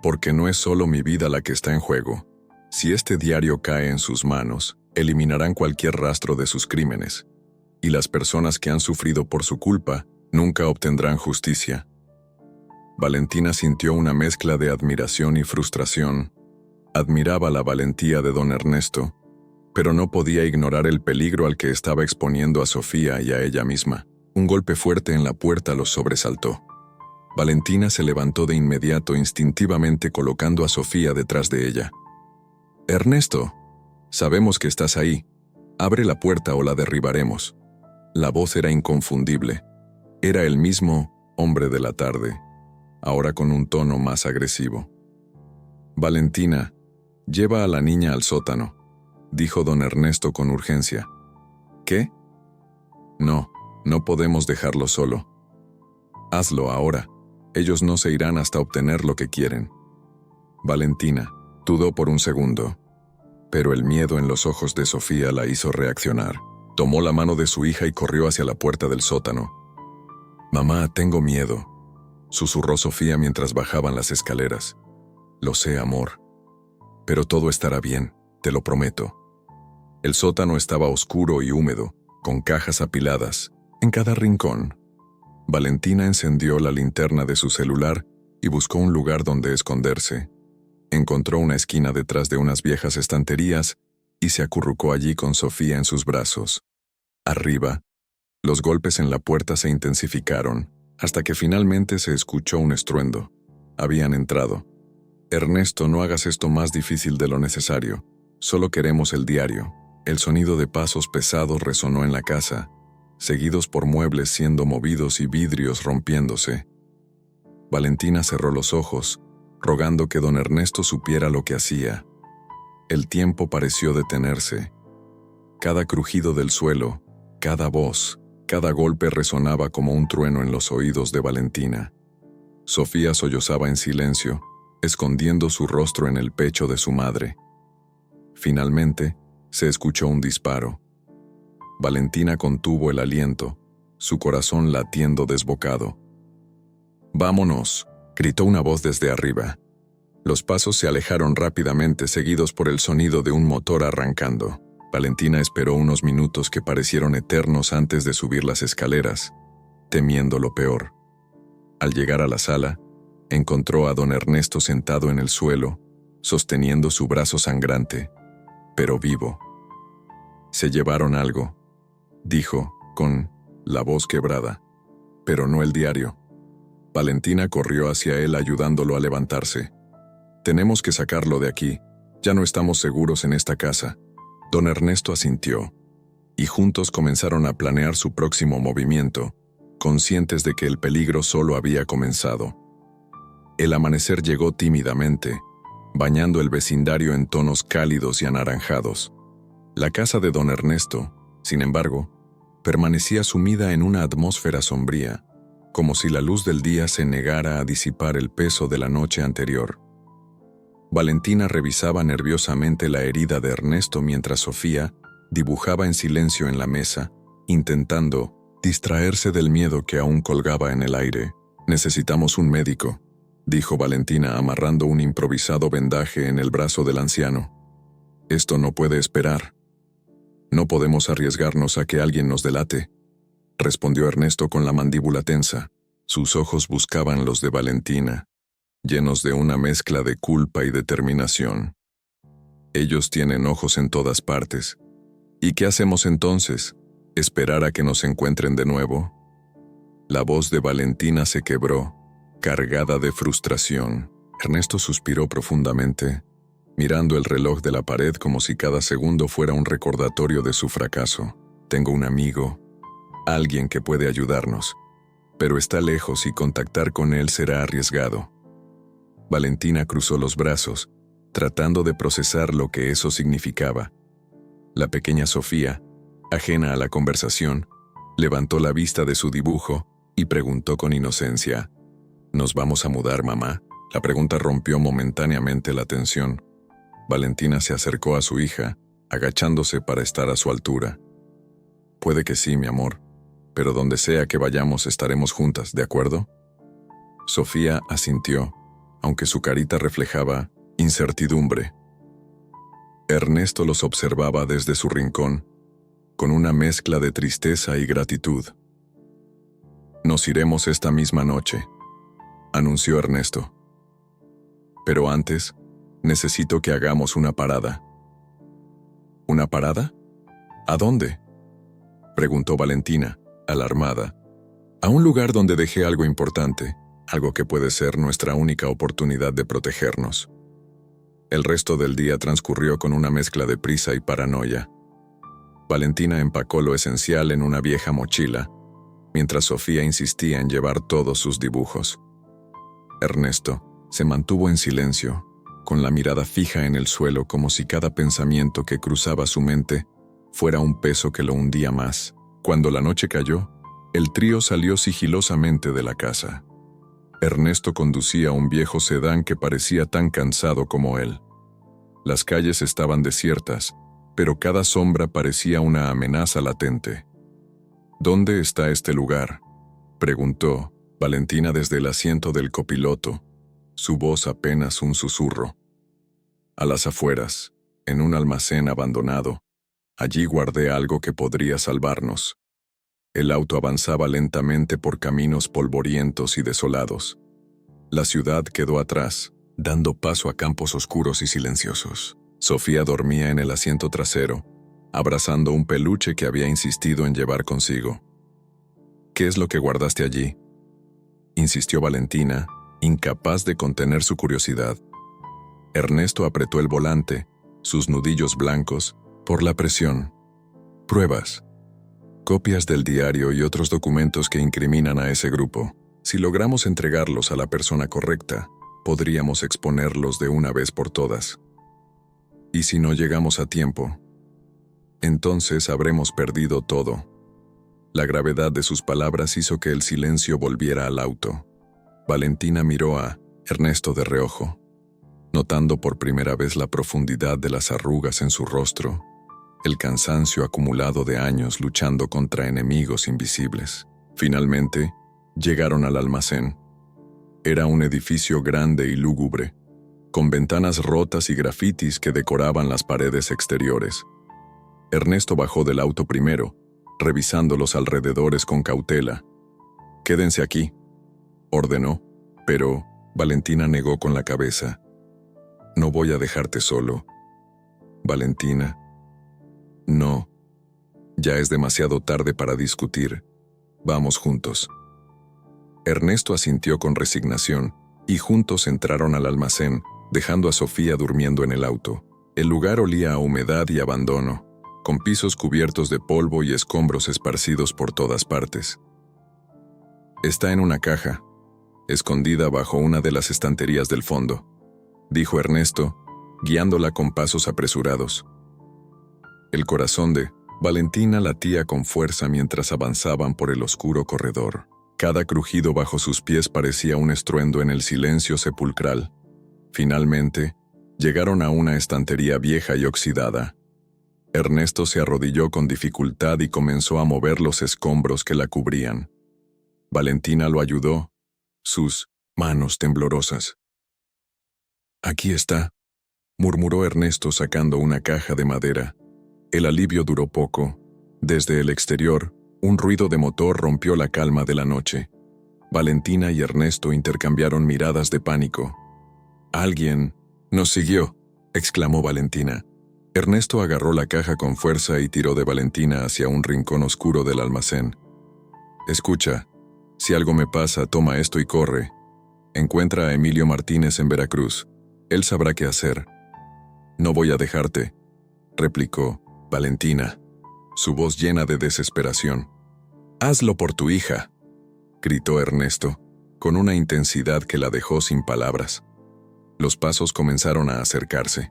«Porque no es solo mi vida la que está en juego. Si este diario cae en sus manos, eliminarán cualquier rastro de sus crímenes. Y las personas que han sufrido por su culpa nunca obtendrán justicia». Valentina sintió una mezcla de admiración y frustración. Admiraba la valentía de don Ernesto, pero no podía ignorar el peligro al que estaba exponiendo a Sofía y a ella misma. Un golpe fuerte en la puerta los sobresaltó. Valentina se levantó de inmediato, instintivamente colocando a Sofía detrás de ella. «Ernesto, sabemos que estás ahí. Abre la puerta o la derribaremos». La voz era inconfundible. Era el mismo hombre de la tarde, ahora con un tono más agresivo. «Valentina, lleva a la niña al sótano», dijo don Ernesto con urgencia. «¿Qué?». «No, no podemos dejarlo solo». «Hazlo ahora. Ellos no se irán hasta obtener lo que quieren». Valentina dudó por un segundo, pero el miedo en los ojos de Sofía la hizo reaccionar. Tomó la mano de su hija y corrió hacia la puerta del sótano. «Mamá, tengo miedo», susurró Sofía mientras bajaban las escaleras. «Lo sé, amor. Pero todo estará bien, te lo prometo». El sótano estaba oscuro y húmedo, con cajas apiladas, en cada rincón. Valentina encendió la linterna de su celular y buscó un lugar donde esconderse. Encontró una esquina detrás de unas viejas estanterías y se acurrucó allí con Sofía en sus brazos. Arriba, los golpes en la puerta se intensificaron, hasta que finalmente se escuchó un estruendo. Habían entrado. «Ernesto, no hagas esto más difícil de lo necesario. Solo queremos el diario». El sonido de pasos pesados resonó en la casa, seguidos por muebles siendo movidos y vidrios rompiéndose. Valentina cerró los ojos, rogando que don Ernesto supiera lo que hacía. El tiempo pareció detenerse. Cada crujido del suelo, cada voz, cada golpe resonaba como un trueno en los oídos de Valentina. Sofía sollozaba en silencio, escondiendo su rostro en el pecho de su madre. Finalmente, se escuchó un disparo. Valentina contuvo el aliento, su corazón latiendo desbocado. «Vámonos», gritó una voz desde arriba. Los pasos se alejaron rápidamente, seguidos por el sonido de un motor arrancando. Valentina esperó unos minutos que parecieron eternos antes de subir las escaleras, temiendo lo peor. Al llegar a la sala, encontró a don Ernesto sentado en el suelo, sosteniendo su brazo sangrante, pero vivo. «Se llevaron algo», dijo, con la voz quebrada, «pero no el diario». Valentina corrió hacia él ayudándolo a levantarse. «Tenemos que sacarlo de aquí. Ya no estamos seguros en esta casa». Don Ernesto asintió, y juntos comenzaron a planear su próximo movimiento, conscientes de que el peligro solo había comenzado. El amanecer llegó tímidamente, bañando el vecindario en tonos cálidos y anaranjados. La casa de don Ernesto, sin embargo, permanecía sumida en una atmósfera sombría, como si la luz del día se negara a disipar el peso de la noche anterior. Valentina revisaba nerviosamente la herida de Ernesto mientras Sofía dibujaba en silencio en la mesa, intentando distraerse del miedo que aún colgaba en el aire. «Necesitamos un médico», dijo Valentina amarrando un improvisado vendaje en el brazo del anciano. «Esto no puede esperar. No podemos arriesgarnos a que alguien nos delate», respondió Ernesto con la mandíbula tensa. Sus ojos buscaban los de Valentina, llenos de una mezcla de culpa y determinación. «Ellos tienen ojos en todas partes. ¿Y qué hacemos entonces? ¿Esperar a que nos encuentren de nuevo?» La voz de Valentina se quebró, cargada de frustración. Ernesto suspiró profundamente, mirando el reloj de la pared como si cada segundo fuera un recordatorio de su fracaso. «Tengo un amigo, alguien que puede ayudarnos, pero está lejos y contactar con él será arriesgado». Valentina cruzó los brazos, tratando de procesar lo que eso significaba. La pequeña Sofía, ajena a la conversación, levantó la vista de su dibujo y preguntó con inocencia: «¿Nos vamos a mudar, mamá?». La pregunta rompió momentáneamente la tensión. Valentina se acercó a su hija, agachándose para estar a su altura. «Puede que sí, mi amor, pero donde sea que vayamos estaremos juntas, ¿de acuerdo?». Sofía asintió, aunque su carita reflejaba incertidumbre. Ernesto los observaba desde su rincón, con una mezcla de tristeza y gratitud. «Nos iremos esta misma noche», anunció Ernesto. «Pero antes, necesito que hagamos una parada». «¿Una parada? ¿A dónde?», preguntó Valentina, alarmada. «A un lugar donde dejé algo importante, algo que puede ser nuestra única oportunidad de protegernos». El resto del día transcurrió con una mezcla de prisa y paranoia. Valentina empacó lo esencial en una vieja mochila, mientras Sofía insistía en llevar todos sus dibujos. Ernesto se mantuvo en silencio, con la mirada fija en el suelo como si cada pensamiento que cruzaba su mente fuera un peso que lo hundía más. Cuando la noche cayó, el trío salió sigilosamente de la casa. Ernesto conducía un viejo sedán que parecía tan cansado como él. Las calles estaban desiertas, pero cada sombra parecía una amenaza latente. «¿Dónde está este lugar?», preguntó Valentina desde el asiento del copiloto, su voz apenas un susurro. «A las afueras, en un almacén abandonado. Allí guardé algo que podría salvarnos». El auto avanzaba lentamente por caminos polvorientos y desolados. La ciudad quedó atrás, dando paso a campos oscuros y silenciosos. Sofía dormía en el asiento trasero, abrazando un peluche que había insistido en llevar consigo. «¿Qué es lo que guardaste allí?», insistió Valentina, incapaz de contener su curiosidad. Ernesto apretó el volante, sus nudillos blancos, por la presión. «Pruebas. Copias del diario y otros documentos que incriminan a ese grupo. Si logramos entregarlos a la persona correcta, podríamos exponerlos de una vez por todas. Y si no llegamos a tiempo, entonces habremos perdido todo». La gravedad de sus palabras hizo que el silencio volviera al auto. Valentina miró a Ernesto de reojo, notando por primera vez la profundidad de las arrugas en su rostro, el cansancio acumulado de años luchando contra enemigos invisibles. Finalmente, llegaron al almacén. Era un edificio grande y lúgubre, con ventanas rotas y grafitis que decoraban las paredes exteriores. Ernesto bajó del auto primero, revisando los alrededores con cautela. «Quédense aquí», ordenó, pero Valentina negó con la cabeza. «No voy a dejarte solo». «Valentina». «No. Ya es demasiado tarde para discutir. Vamos juntos». Ernesto asintió con resignación, y juntos entraron al almacén, dejando a Sofía durmiendo en el auto. El lugar olía a humedad y abandono, con pisos cubiertos de polvo y escombros esparcidos por todas partes. «Está en una caja, escondida bajo una de las estanterías del fondo», dijo Ernesto, guiándola con pasos apresurados. «El corazón de Valentina latía con fuerza mientras avanzaban por el oscuro corredor. Cada crujido bajo sus pies parecía un estruendo en el silencio sepulcral. Finalmente, llegaron a una estantería vieja y oxidada. Ernesto se arrodilló con dificultad y comenzó a mover los escombros que la cubrían. Valentina lo ayudó, sus manos temblorosas. «Aquí está», murmuró Ernesto sacando una caja de madera. El alivio duró poco. Desde el exterior, un ruido de motor rompió la calma de la noche. Valentina y Ernesto intercambiaron miradas de pánico. «Alguien nos siguió», exclamó Valentina. Ernesto agarró la caja con fuerza y tiró de Valentina hacia un rincón oscuro del almacén. «Escucha, si algo me pasa, toma esto y corre. Encuentra a Emilio Martínez en Veracruz. Él sabrá qué hacer». «No voy a dejarte», replicó Valentina, su voz llena de desesperación. «Hazlo por tu hija», gritó Ernesto, con una intensidad que la dejó sin palabras. Los pasos comenzaron a acercarse.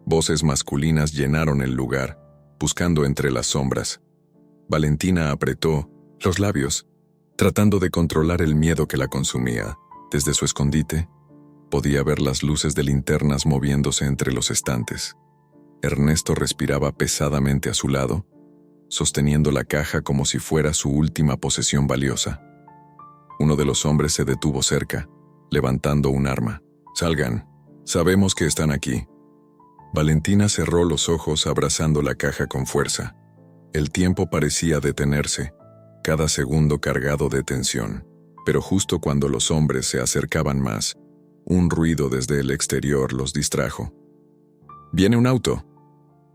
Voces masculinas llenaron el lugar, buscando entre las sombras. Valentina apretó los labios, tratando de controlar el miedo que la consumía. Desde su escondite, podía ver las luces de linternas moviéndose entre los estantes. Ernesto respiraba pesadamente a su lado, sosteniendo la caja como si fuera su última posesión valiosa. Uno de los hombres se detuvo cerca, levantando un arma. «Salgan, sabemos que están aquí». Valentina cerró los ojos abrazando la caja con fuerza. El tiempo parecía detenerse, cada segundo cargado de tensión. Pero justo cuando los hombres se acercaban más, un ruido desde el exterior los distrajo. «¡Viene un auto!»,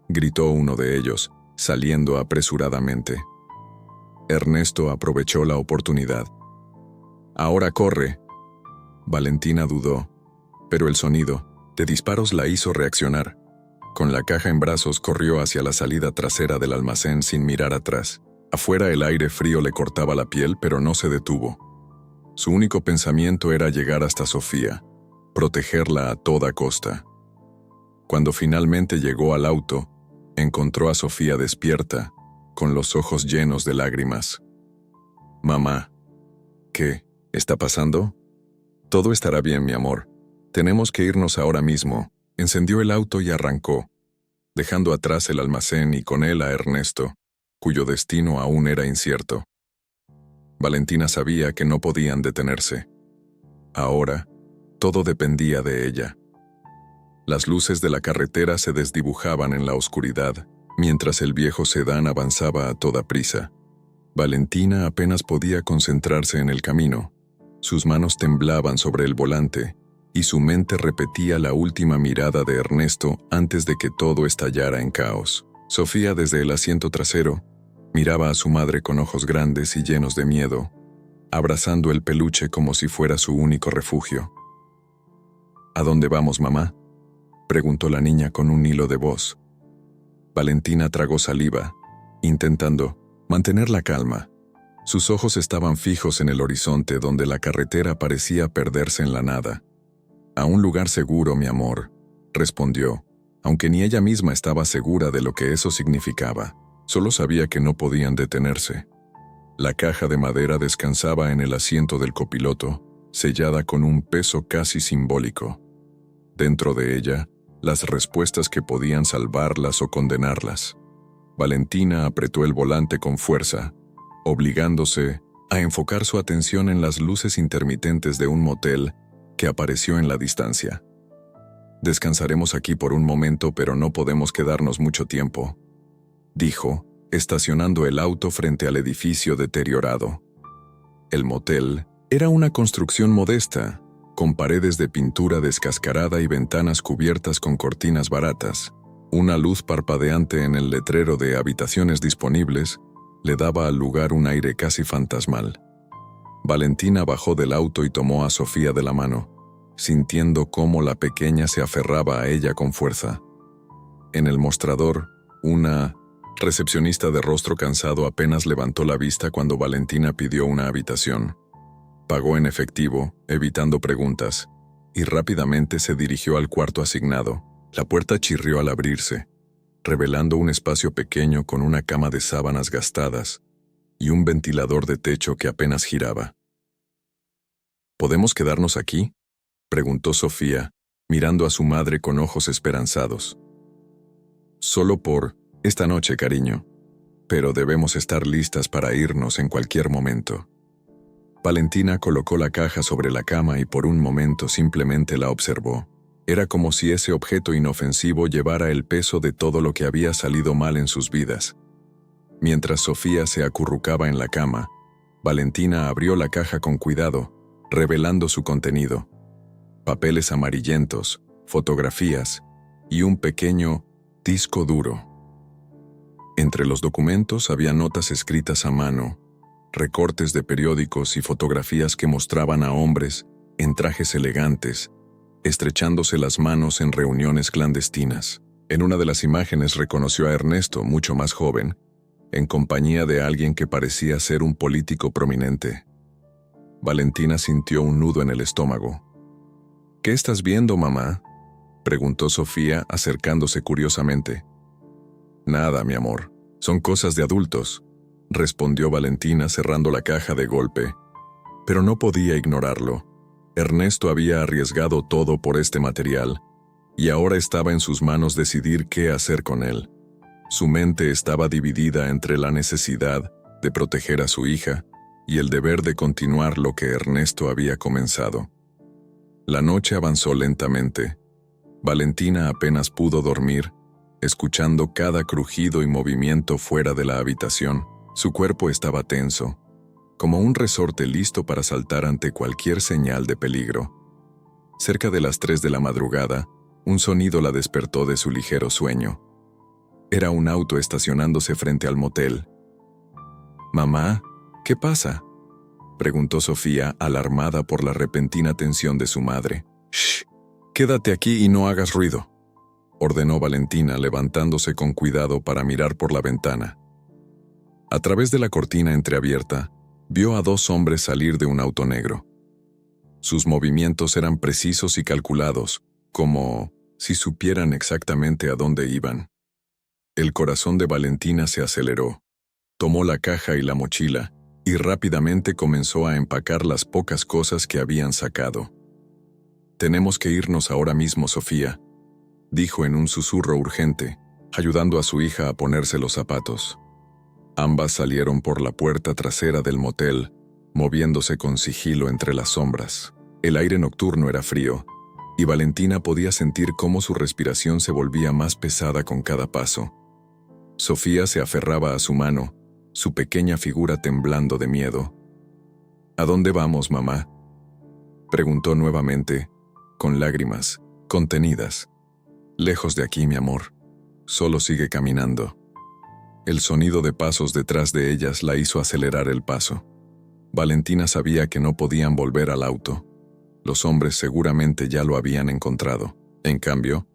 gritó uno de ellos, saliendo apresuradamente. Ernesto aprovechó la oportunidad. «Ahora corre». Valentina dudó, pero el sonido de disparos la hizo reaccionar. Con la caja en brazos corrió hacia la salida trasera del almacén sin mirar atrás. Afuera el aire frío le cortaba la piel, pero no se detuvo. Su único pensamiento era llegar hasta Sofía, protegerla a toda costa. Cuando finalmente llegó al auto, encontró a Sofía despierta, con los ojos llenos de lágrimas. «Mamá, ¿qué está pasando?» «Todo estará bien, mi amor. Tenemos que irnos ahora mismo». Encendió el auto y arrancó, dejando atrás el almacén y con él a Ernesto, cuyo destino aún era incierto. Valentina sabía que no podían detenerse. Ahora, todo dependía de ella. Las luces de la carretera se desdibujaban en la oscuridad, mientras el viejo sedán avanzaba a toda prisa. Valentina apenas podía concentrarse en el camino. Sus manos temblaban sobre el volante, y su mente repetía la última mirada de Ernesto antes de que todo estallara en caos. Sofía, desde el asiento trasero, miraba a su madre con ojos grandes y llenos de miedo, abrazando el peluche como si fuera su único refugio. «¿A dónde vamos, mamá?», preguntó la niña con un hilo de voz. Valentina tragó saliva, intentando mantener la calma. Sus ojos estaban fijos en el horizonte donde la carretera parecía perderse en la nada. «A un lugar seguro, mi amor», respondió, aunque ni ella misma estaba segura de lo que eso significaba. Solo sabía que no podían detenerse. La caja de madera descansaba en el asiento del copiloto, sellada con un peso casi simbólico. Dentro de ella, las respuestas que podían salvarlas o condenarlas. Valentina apretó el volante con fuerza, obligándose a enfocar su atención en las luces intermitentes de un motel que apareció en la distancia. «Descansaremos aquí por un momento, pero no podemos quedarnos mucho tiempo», dijo, estacionando el auto frente al edificio deteriorado. El motel era una construcción modesta, con paredes de pintura descascarada y ventanas cubiertas con cortinas baratas. Una luz parpadeante en el letrero de habitaciones disponibles le daba al lugar un aire casi fantasmal. Valentina bajó del auto y tomó a Sofía de la mano, sintiendo cómo la pequeña se aferraba a ella con fuerza. En el mostrador, una recepcionista de rostro cansado apenas levantó la vista cuando Valentina pidió una habitación. Pagó en efectivo, evitando preguntas, y rápidamente se dirigió al cuarto asignado. La puerta chirrió al abrirse. revelando un espacio pequeño con una cama de sábanas gastadas y un ventilador de techo que apenas giraba. ¿Podemos quedarnos aquí?, preguntó Sofía, mirando a su madre con ojos esperanzados. Solo por esta noche, cariño, pero debemos estar listas para irnos en cualquier momento. Valentina colocó la caja sobre la cama y por un momento simplemente la observó. Era como si ese objeto inofensivo llevara el peso de todo lo que había salido mal en sus vidas. Mientras Sofía se acurrucaba en la cama, Valentina abrió la caja con cuidado, revelando su contenido. Papeles amarillentos, fotografías y un pequeño disco duro. Entre los documentos había notas escritas a mano, recortes de periódicos y fotografías que mostraban a hombres en trajes elegantes, estrechándose las manos en reuniones clandestinas. En una de las imágenes reconoció a Ernesto, mucho más joven, en compañía de alguien que parecía ser un político prominente. Valentina sintió un nudo en el estómago. ¿Qué estás viendo, mamá?, preguntó Sofía, acercándose curiosamente. Nada, mi amor, son cosas de adultos, respondió Valentina cerrando la caja de golpe. Pero no podía ignorarlo. Ernesto había arriesgado todo por este material, y ahora estaba en sus manos decidir qué hacer con él. Su mente estaba dividida entre la necesidad de proteger a su hija y el deber de continuar lo que Ernesto había comenzado. La noche avanzó lentamente. Valentina apenas pudo dormir, escuchando cada crujido y movimiento fuera de la habitación. Su cuerpo estaba tenso, como un resorte listo para saltar ante cualquier señal de peligro. Cerca de las 3 de la madrugada, un sonido la despertó de su ligero sueño. Era un auto estacionándose frente al motel. «Mamá, ¿qué pasa?», preguntó Sofía, alarmada por la repentina tensión de su madre. «Shh, quédate aquí y no hagas ruido», ordenó Valentina, levantándose con cuidado para mirar por la ventana. A través de la cortina entreabierta, vio a 2 hombres salir de un auto negro. Sus movimientos eran precisos y calculados, como si supieran exactamente a dónde iban. El corazón de Valentina se aceleró. Tomó la caja y la mochila, y rápidamente comenzó a empacar las pocas cosas que habían sacado. «Tenemos que irnos ahora mismo, Sofía», dijo en un susurro urgente, ayudando a su hija a ponerse los zapatos. Ambas salieron por la puerta trasera del motel, moviéndose con sigilo entre las sombras. El aire nocturno era frío, y Valentina podía sentir cómo su respiración se volvía más pesada con cada paso. Sofía se aferraba a su mano, su pequeña figura temblando de miedo. «¿A dónde vamos, mamá?», preguntó nuevamente, con lágrimas contenidas. «Lejos de aquí, mi amor. Solo sigue caminando». El sonido de pasos detrás de ellas la hizo acelerar el paso. Valentina sabía que no podían volver al auto. Los hombres seguramente ya lo habían encontrado. En cambio,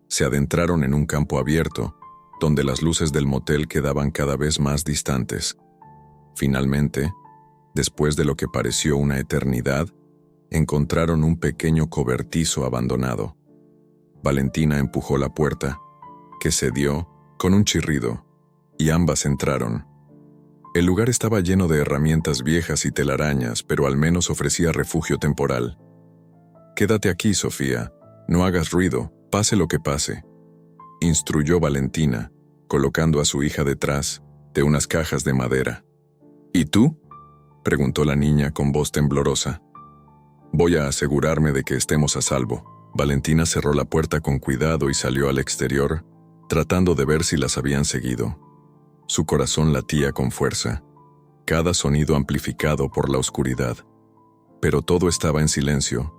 se adentraron en un campo abierto, donde las luces del motel quedaban cada vez más distantes. Finalmente, después de lo que pareció una eternidad, encontraron un pequeño cobertizo abandonado. Valentina empujó la puerta, que cedió con un chirrido, y ambas entraron. El lugar estaba lleno de herramientas viejas y telarañas, pero al menos ofrecía refugio temporal. «Quédate aquí, Sofía. No hagas ruido, pase lo que pase», instruyó Valentina, colocando a su hija detrás de unas cajas de madera. «¿Y tú?», preguntó la niña con voz temblorosa. «Voy a asegurarme de que estemos a salvo». Valentina cerró la puerta con cuidado y salió al exterior, tratando de ver si las habían seguido. Su corazón latía con fuerza, cada sonido amplificado por la oscuridad. Pero todo estaba en silencio,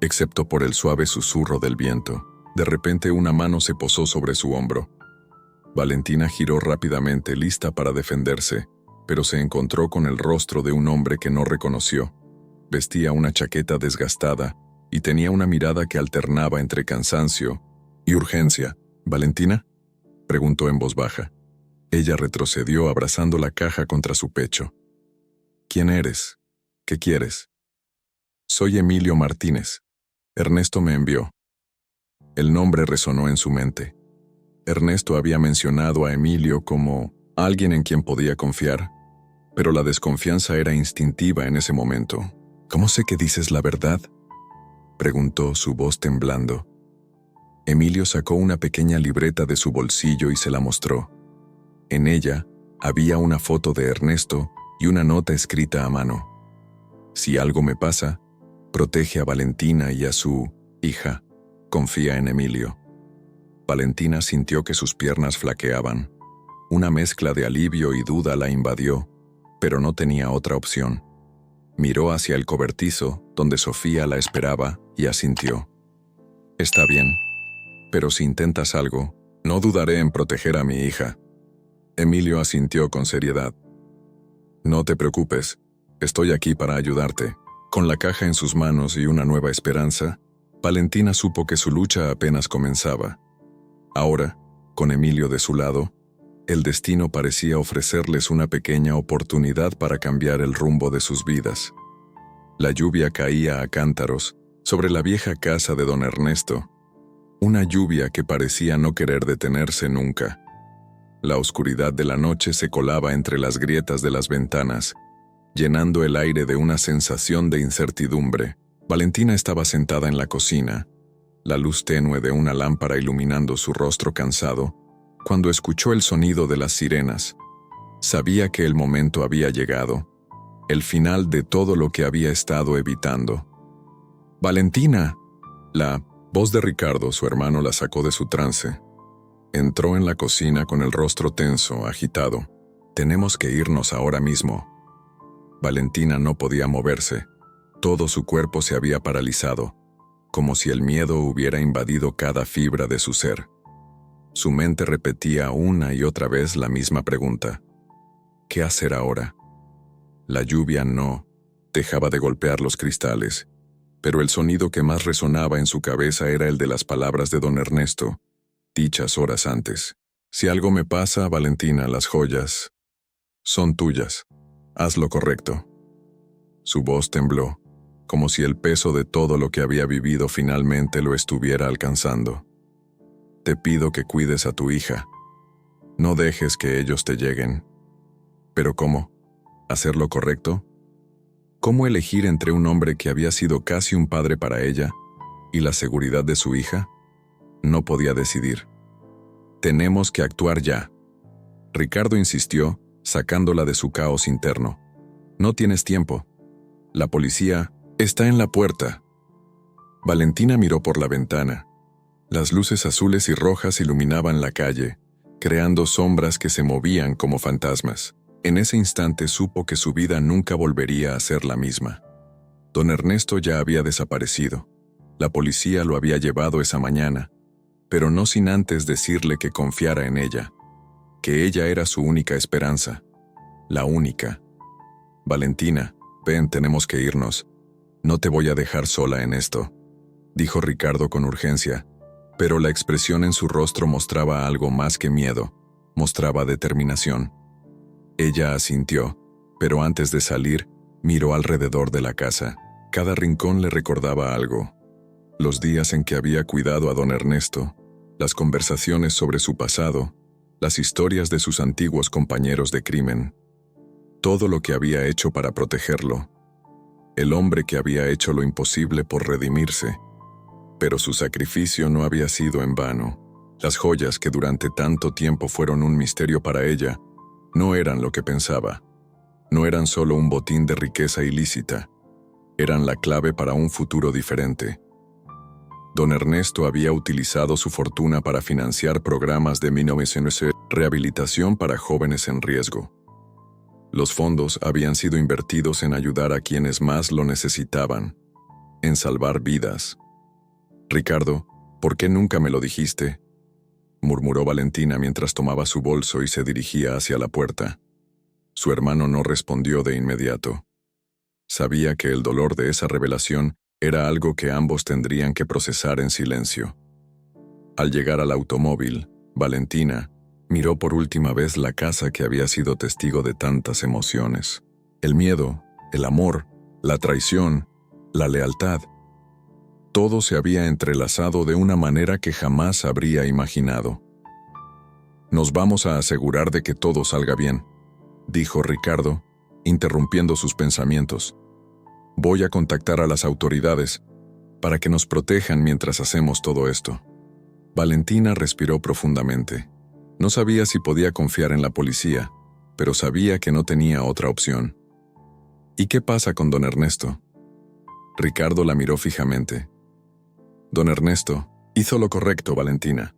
excepto por el suave susurro del viento. De repente una mano se posó sobre su hombro. Valentina giró rápidamente, lista para defenderse, pero se encontró con el rostro de un hombre que no reconoció. Vestía una chaqueta desgastada y tenía una mirada que alternaba entre cansancio y urgencia. «¿Valentina?», preguntó en voz baja. Ella retrocedió abrazando la caja contra su pecho. «¿Quién eres? ¿Qué quieres?». «Soy Emilio Martínez. Ernesto me envió». El nombre resonó en su mente. Ernesto había mencionado a Emilio como alguien en quien podía confiar, pero la desconfianza era instintiva en ese momento. ¿Cómo sé que dices la verdad?, preguntó, su voz temblando. Emilio sacó una pequeña libreta de su bolsillo y se la mostró. En ella había una foto de Ernesto y una nota escrita a mano. Si algo me pasa, protege a Valentina y a su hija. Confía en Emilio. Valentina sintió que sus piernas flaqueaban. Una mezcla de alivio y duda la invadió, pero no tenía otra opción. Miró hacia el cobertizo, donde Sofía la esperaba, y asintió. Está bien, pero si intentas algo, no dudaré en proteger a mi hija. Emilio asintió con seriedad. No te preocupes, estoy aquí para ayudarte. Con la caja en sus manos y una nueva esperanza, Valentina supo que su lucha apenas comenzaba. Ahora, con Emilio de su lado, el destino parecía ofrecerles una pequeña oportunidad para cambiar el rumbo de sus vidas. La lluvia caía a cántaros sobre la vieja casa de don Ernesto, una lluvia que parecía no querer detenerse nunca. La oscuridad de la noche se colaba entre las grietas de las ventanas, llenando el aire de una sensación de incertidumbre. Valentina estaba sentada en la cocina, la luz tenue de una lámpara iluminando su rostro cansado, cuando escuchó el sonido de las sirenas. Sabía que el momento había llegado, el final de todo lo que había estado evitando. ¡Valentina! La voz de Ricardo, su hermano, la sacó de su trance. Entró en la cocina con el rostro tenso, agitado. «Tenemos que irnos ahora mismo». Valentina no podía moverse. Todo su cuerpo se había paralizado, como si el miedo hubiera invadido cada fibra de su ser. Su mente repetía una y otra vez la misma pregunta. ¿Qué hacer ahora? La lluvia no dejaba de golpear los cristales, pero el sonido que más resonaba en su cabeza era el de las palabras de don Ernesto, dichas horas antes. Si algo me pasa, Valentina, las joyas son tuyas. Haz lo correcto. Su voz tembló, como si el peso de todo lo que había vivido finalmente lo estuviera alcanzando. Te pido que cuides a tu hija. No dejes que ellos te lleguen. ¿Pero cómo? ¿Hacer lo correcto? ¿Cómo elegir entre un hombre que había sido casi un padre para ella y la seguridad de su hija? No podía decidir. Tenemos que actuar ya. Ricardo insistió, sacándola de su caos interno. No tienes tiempo. La policía está en la puerta. Valentina miró por la ventana. Las luces azules y rojas iluminaban la calle, creando sombras que se movían como fantasmas. En ese instante supo que su vida nunca volvería a ser la misma. Don Ernesto ya había desaparecido. La policía lo había llevado esa mañana, pero no sin antes decirle que confiara en ella, que ella era su única esperanza, la única. Valentina, ven, tenemos que irnos. No te voy a dejar sola en esto, dijo Ricardo con urgencia, pero la expresión en su rostro mostraba algo más que miedo, mostraba determinación. Ella asintió, pero antes de salir, miró alrededor de la casa. Cada rincón le recordaba algo. Los días en que había cuidado a don Ernesto, las conversaciones sobre su pasado, las historias de sus antiguos compañeros de crimen. Todo lo que había hecho para protegerlo. El hombre que había hecho lo imposible por redimirse. Pero su sacrificio no había sido en vano. Las joyas que durante tanto tiempo fueron un misterio para ella, no eran lo que pensaba. No eran solo un botín de riqueza ilícita. Eran la clave para un futuro diferente. Don Ernesto había utilizado su fortuna para financiar programas de rehabilitación para jóvenes en riesgo. Los fondos habían sido invertidos en ayudar a quienes más lo necesitaban, en salvar vidas. «Ricardo, ¿por qué nunca me lo dijiste?», murmuró Valentina mientras tomaba su bolso y se dirigía hacia la puerta. Su hermano no respondió de inmediato. Sabía que el dolor de esa revelación era algo que ambos tendrían que procesar en silencio. Al llegar al automóvil, Valentina miró por última vez la casa que había sido testigo de tantas emociones. El miedo, el amor, la traición, la lealtad. Todo se había entrelazado de una manera que jamás habría imaginado. Nos vamos a asegurar de que todo salga bien, dijo Ricardo, interrumpiendo sus pensamientos. Voy a contactar a las autoridades para que nos protejan mientras hacemos todo esto. Valentina respiró profundamente. No sabía si podía confiar en la policía, pero sabía que no tenía otra opción. ¿Y qué pasa con don Ernesto? Ricardo la miró fijamente. Don Ernesto hizo lo correcto, Valentina.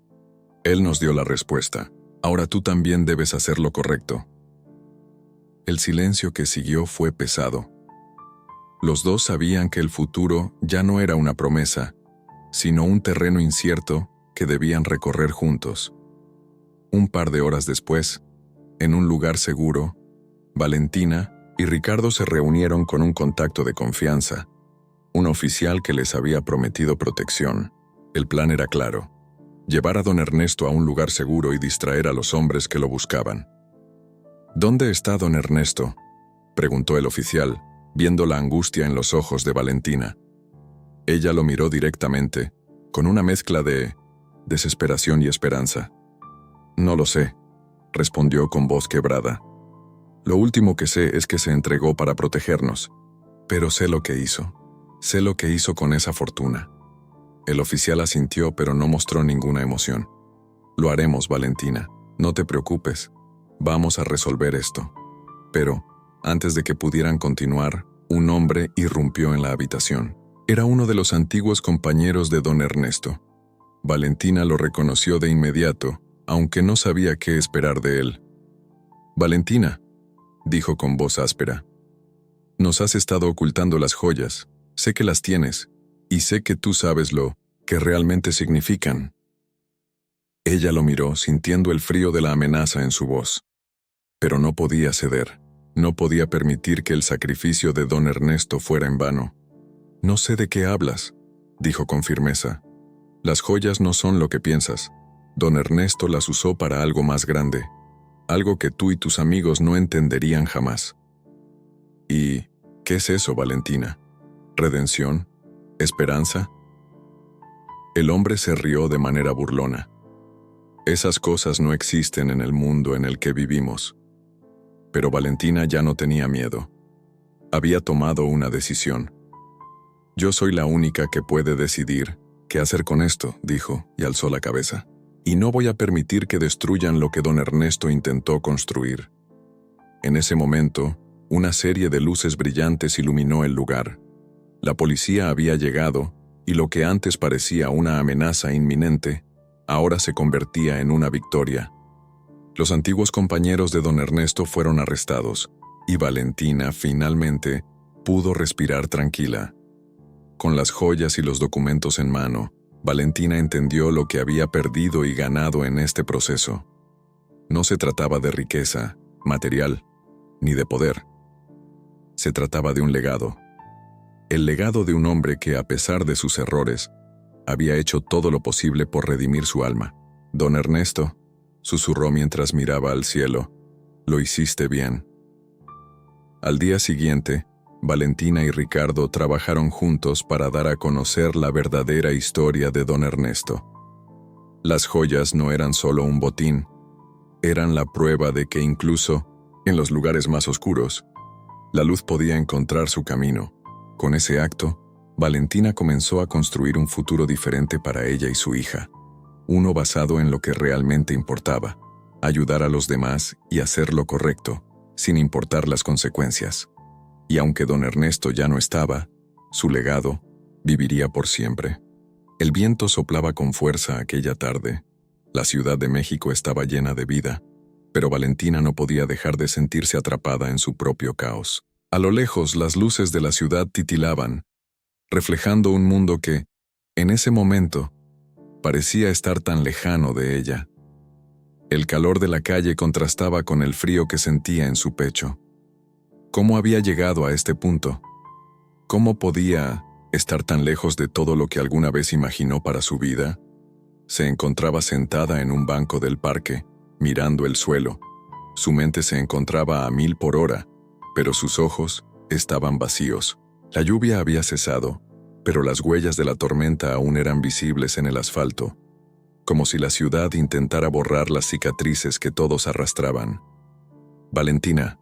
Él nos dio la respuesta. Ahora tú también debes hacer lo correcto. El silencio que siguió fue pesado. Los dos sabían que el futuro ya no era una promesa, sino un terreno incierto que debían recorrer juntos. Un par de horas después, en un lugar seguro, Valentina y Ricardo se reunieron con un contacto de confianza, un oficial que les había prometido protección. El plan era claro: llevar a don Ernesto a un lugar seguro y distraer a los hombres que lo buscaban. ¿Dónde está don Ernesto?, preguntó el oficial, viendo la angustia en los ojos de Valentina. Ella lo miró directamente, con una mezcla de desesperación y esperanza. No lo sé, respondió con voz quebrada. Lo último que sé es que se entregó para protegernos, pero sé lo que hizo. Sé lo que hizo con esa fortuna. El oficial asintió, pero no mostró ninguna emoción. Lo haremos, Valentina. No te preocupes. Vamos a resolver esto. Pero, antes de que pudieran continuar, un hombre irrumpió en la habitación. Era uno de los antiguos compañeros de don Ernesto. Valentina lo reconoció de inmediato, aunque no sabía qué esperar de él. Valentina, dijo con voz áspera, nos has estado ocultando las joyas. Sé que las tienes, y sé que tú sabes lo que realmente significan. Ella lo miró, sintiendo el frío de la amenaza en su voz. Pero no podía ceder. No podía permitir que el sacrificio de don Ernesto fuera en vano. No sé de qué hablas, dijo con firmeza. Las joyas no son lo que piensas. Don Ernesto las usó para algo más grande, algo que tú y tus amigos no entenderían jamás. ¿Y qué es eso, Valentina? ¿Redención? ¿Esperanza? El hombre se rió de manera burlona. Esas cosas no existen en el mundo en el que vivimos. Pero Valentina ya no tenía miedo. Había tomado una decisión. Yo soy la única que puede decidir qué hacer con esto, dijo, y alzó la cabeza. Y no voy a permitir que destruyan lo que don Ernesto intentó construir. En ese momento, una serie de luces brillantes iluminó el lugar. La policía había llegado, y lo que antes parecía una amenaza inminente, ahora se convertía en una victoria. Los antiguos compañeros de don Ernesto fueron arrestados, y Valentina, finalmente, pudo respirar tranquila. Con las joyas y los documentos en mano, Valentina entendió lo que había perdido y ganado en este proceso. No se trataba de riqueza, material, ni de poder. Se trataba de un legado. El legado de un hombre que, a pesar de sus errores, había hecho todo lo posible por redimir su alma. Don Ernesto, susurró mientras miraba al cielo, lo hiciste bien. Al día siguiente, Valentina y Ricardo trabajaron juntos para dar a conocer la verdadera historia de don Ernesto. Las joyas no eran solo un botín, eran la prueba de que incluso, en los lugares más oscuros, la luz podía encontrar su camino. Con ese acto, Valentina comenzó a construir un futuro diferente para ella y su hija, uno basado en lo que realmente importaba, ayudar a los demás y hacer lo correcto, sin importar las consecuencias. Y aunque don Ernesto ya no estaba, su legado viviría por siempre. El viento soplaba con fuerza aquella tarde. La Ciudad de México estaba llena de vida, pero Valentina no podía dejar de sentirse atrapada en su propio caos. A lo lejos, las luces de la ciudad titilaban, reflejando un mundo que, en ese momento, parecía estar tan lejano de ella. El calor de la calle contrastaba con el frío que sentía en su pecho. ¿Cómo había llegado a este punto? ¿Cómo podía estar tan lejos de todo lo que alguna vez imaginó para su vida? Se encontraba sentada en un banco del parque, mirando el suelo. Su mente se encontraba a 1000 por hora, pero sus ojos estaban vacíos. La lluvia había cesado, pero las huellas de la tormenta aún eran visibles en el asfalto. como si la ciudad intentara borrar las cicatrices que todos arrastraban. «Valentina».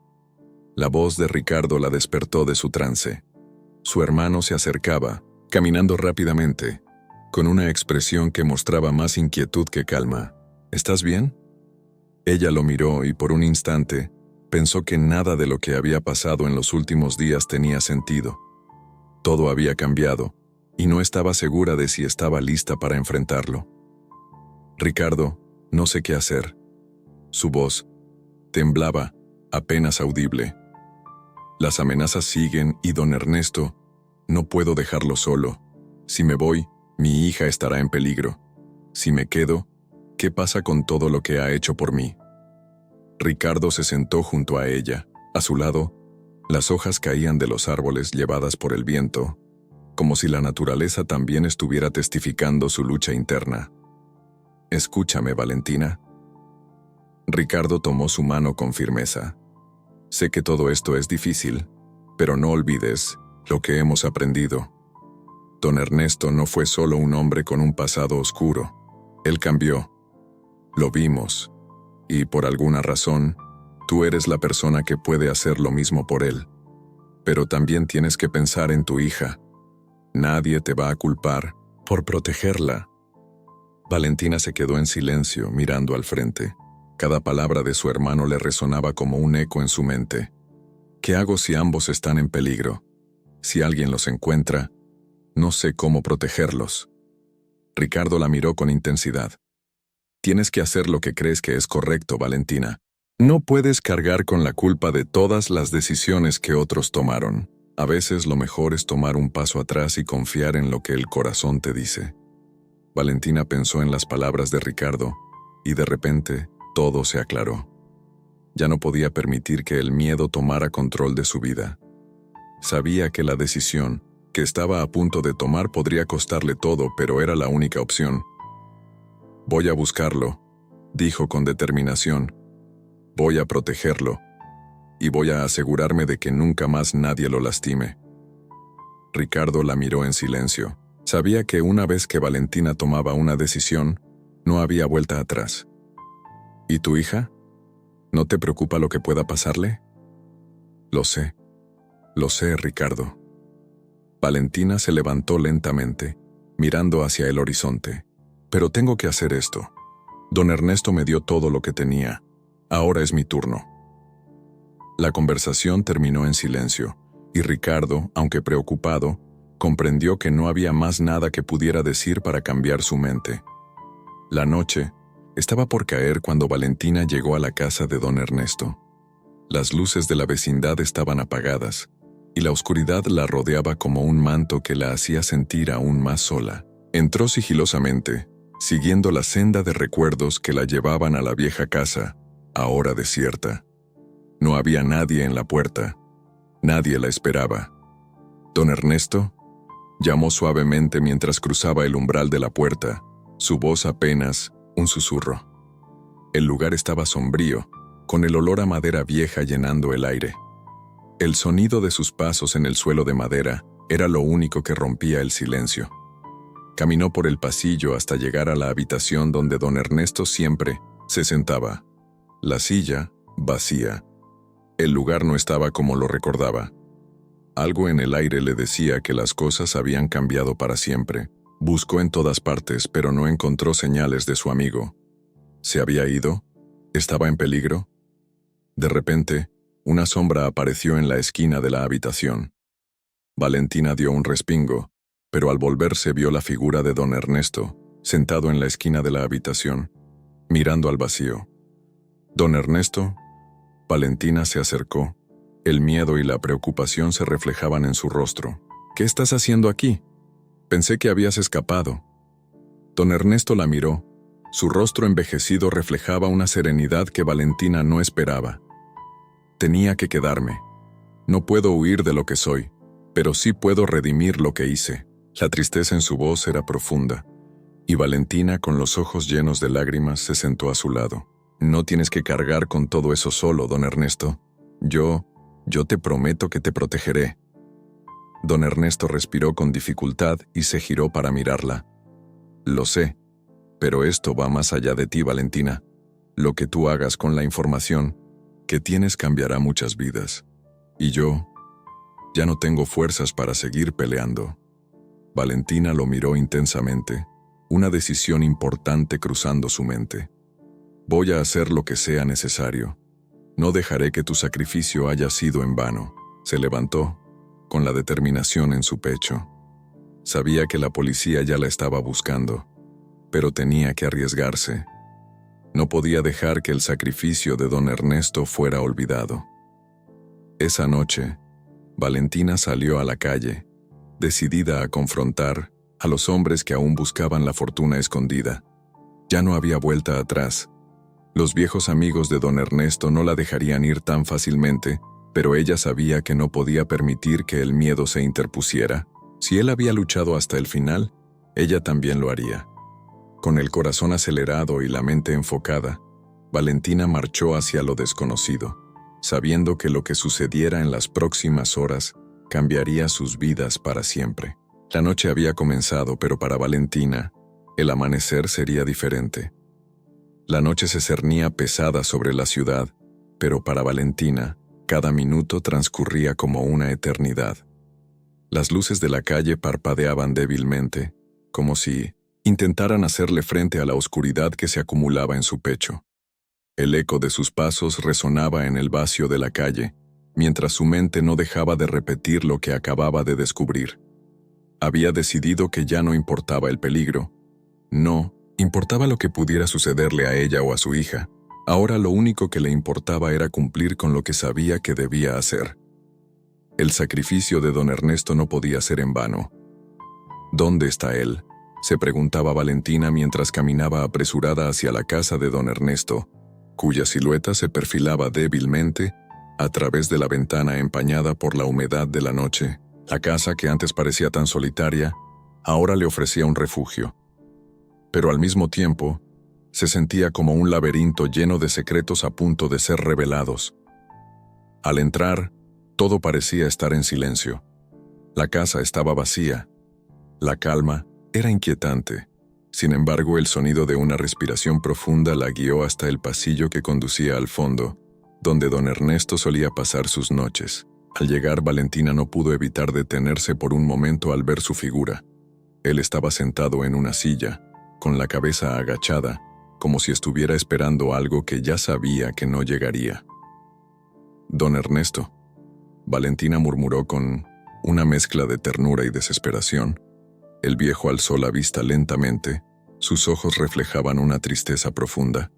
La voz de Ricardo la despertó de su trance. Su hermano se acercaba, caminando rápidamente, con una expresión que mostraba más inquietud que calma. «¿Estás bien?». Ella lo miró y por un instante pensó que nada de lo que había pasado en los últimos días tenía sentido. Todo había cambiado, y no estaba segura de si estaba lista para enfrentarlo. «Ricardo, no sé qué hacer». Su voz temblaba, apenas audible. «Las amenazas siguen y don Ernesto, no puedo dejarlo solo. Si me voy, mi hija estará en peligro. Si me quedo, ¿qué pasa con todo lo que ha hecho por mí?». Ricardo se sentó junto a ella. A su lado, las hojas caían de los árboles llevadas por el viento, como si la naturaleza también estuviera testificando su lucha interna. «Escúchame, Valentina». Ricardo tomó su mano con firmeza. «Sé que todo esto es difícil, pero no olvides lo que hemos aprendido. Don Ernesto no fue solo un hombre con un pasado oscuro. Él cambió. Lo vimos. Y por alguna razón, tú eres la persona que puede hacer lo mismo por él. Pero también tienes que pensar en tu hija. Nadie te va a culpar por protegerla». Valentina se quedó en silencio, mirando al frente. Cada palabra de su hermano le resonaba como un eco en su mente. «¿Qué hago si ambos están en peligro? Si alguien los encuentra, no sé cómo protegerlos». Ricardo la miró con intensidad. «Tienes que hacer lo que crees que es correcto, Valentina. No puedes cargar con la culpa de todas las decisiones que otros tomaron. A veces lo mejor es tomar un paso atrás y confiar en lo que el corazón te dice». Valentina pensó en las palabras de Ricardo, y de repente todo se aclaró. Ya no podía permitir que el miedo tomara control de su vida. Sabía que la decisión que estaba a punto de tomar podría costarle todo, pero era la única opción. «Voy a buscarlo», dijo con determinación. «Voy a protegerlo, y voy a asegurarme de que nunca más nadie lo lastime». Ricardo la miró en silencio. Sabía que una vez que Valentina tomaba una decisión, no había vuelta atrás. «¿Y tu hija? ¿No te preocupa lo que pueda pasarle?». Lo sé, Ricardo». Valentina se levantó lentamente, mirando hacia el horizonte. «Pero tengo que hacer esto. Don Ernesto me dio todo lo que tenía. Ahora es mi turno». La conversación terminó en silencio, y Ricardo, aunque preocupado, comprendió que no había más nada que pudiera decir para cambiar su mente. La noche estaba por caer cuando Valentina llegó a la casa de don Ernesto. Las luces de la vecindad estaban apagadas, y la oscuridad la rodeaba como un manto que la hacía sentir aún más sola. Entró sigilosamente, siguiendo la senda de recuerdos que la llevaban a la vieja casa, ahora desierta. No había nadie en la puerta. Nadie la esperaba. «¿Don Ernesto?», llamó suavemente mientras cruzaba el umbral de la puerta, su voz apenas un susurro. El lugar estaba sombrío, con el olor a madera vieja llenando el aire. El sonido de sus pasos en el suelo de madera era lo único que rompía el silencio. Caminó por el pasillo hasta llegar a la habitación donde don Ernesto siempre se sentaba. La silla, vacía. El lugar no estaba como lo recordaba. Algo en el aire le decía que las cosas habían cambiado para siempre. Buscó en todas partes, pero no encontró señales de su amigo. ¿Se había ido? ¿Estaba en peligro? De repente, una sombra apareció en la esquina de la habitación. Valentina dio un respingo, pero al volverse vio la figura de don Ernesto, sentado en la esquina de la habitación, mirando al vacío. «¿Don Ernesto?». Valentina se acercó. El miedo y la preocupación se reflejaban en su rostro. «¿Qué estás haciendo aquí? Pensé que habías escapado». Don Ernesto la miró. Su rostro envejecido reflejaba una serenidad que Valentina no esperaba. «Tenía que quedarme. No puedo huir de lo que soy, pero sí puedo redimir lo que hice». La tristeza en su voz era profunda, y Valentina, con los ojos llenos de lágrimas, se sentó a su lado. «No tienes que cargar con todo eso solo, don Ernesto. Yo te prometo que te protegeré». Don Ernesto respiró con dificultad y se giró para mirarla. «Lo sé, Pero esto va más allá de ti, Valentina. Lo que tú hagas con la información que tienes cambiará muchas vidas. Y yo ya no tengo fuerzas para seguir peleando. Valentina lo miró intensamente, una decisión importante cruzando su mente. Voy a hacer lo que sea necesario. No dejaré que tu sacrificio haya sido en vano. Se levantó, con la determinación en su pecho. Sabía que la policía ya la estaba buscando, pero tenía que arriesgarse. No podía dejar que el sacrificio de don Ernesto fuera olvidado. Esa noche, Valentina salió a la calle, decidida a confrontar a los hombres que aún buscaban la fortuna escondida. Ya no había vuelta atrás. Los viejos amigos de don Ernesto no la dejarían ir tan fácilmente, pero ella sabía que no podía permitir que el miedo se interpusiera. Si él había luchado hasta el final, ella también lo haría. Con el corazón acelerado y la mente enfocada, Valentina marchó hacia lo desconocido, sabiendo que lo que sucediera en las próximas horas cambiaría sus vidas para siempre. La noche había comenzado, pero para Valentina, el amanecer sería diferente. La noche se cernía pesada sobre la ciudad, pero para Valentina, cada minuto transcurría como una eternidad. Las luces de la calle parpadeaban débilmente, como si intentaran hacerle frente a la oscuridad que se acumulaba en su pecho. El eco de sus pasos resonaba en el vacío de la calle, mientras su mente no dejaba de repetir lo que acababa de descubrir. Había decidido que ya no importaba el peligro. No importaba lo que pudiera sucederle a ella o a su hija. Ahora lo único que le importaba era cumplir con lo que sabía que debía hacer. El sacrificio de don Ernesto no podía ser en vano. ¿Dónde está él?, se preguntaba Valentina mientras caminaba apresurada hacia la casa de don Ernesto, cuya silueta se perfilaba débilmente a través de la ventana empañada por la humedad de la noche. La casa, que antes parecía tan solitaria, ahora le ofrecía un refugio. Pero al mismo tiempo, se sentía como un laberinto lleno de secretos a punto de ser revelados. Al entrar, todo parecía estar en silencio. La casa estaba vacía. La calma era inquietante. Sin embargo, el sonido de una respiración profunda la guió hasta el pasillo que conducía al fondo, donde don Ernesto solía pasar sus noches. Al llegar, Valentina no pudo evitar detenerse por un momento al ver su figura. Él estaba sentado en una silla, con la cabeza agachada, como si estuviera esperando algo que ya sabía que no llegaría. «Don Ernesto», Valentina murmuró con una mezcla de ternura y desesperación. El viejo alzó la vista lentamente, sus ojos reflejaban una tristeza profunda.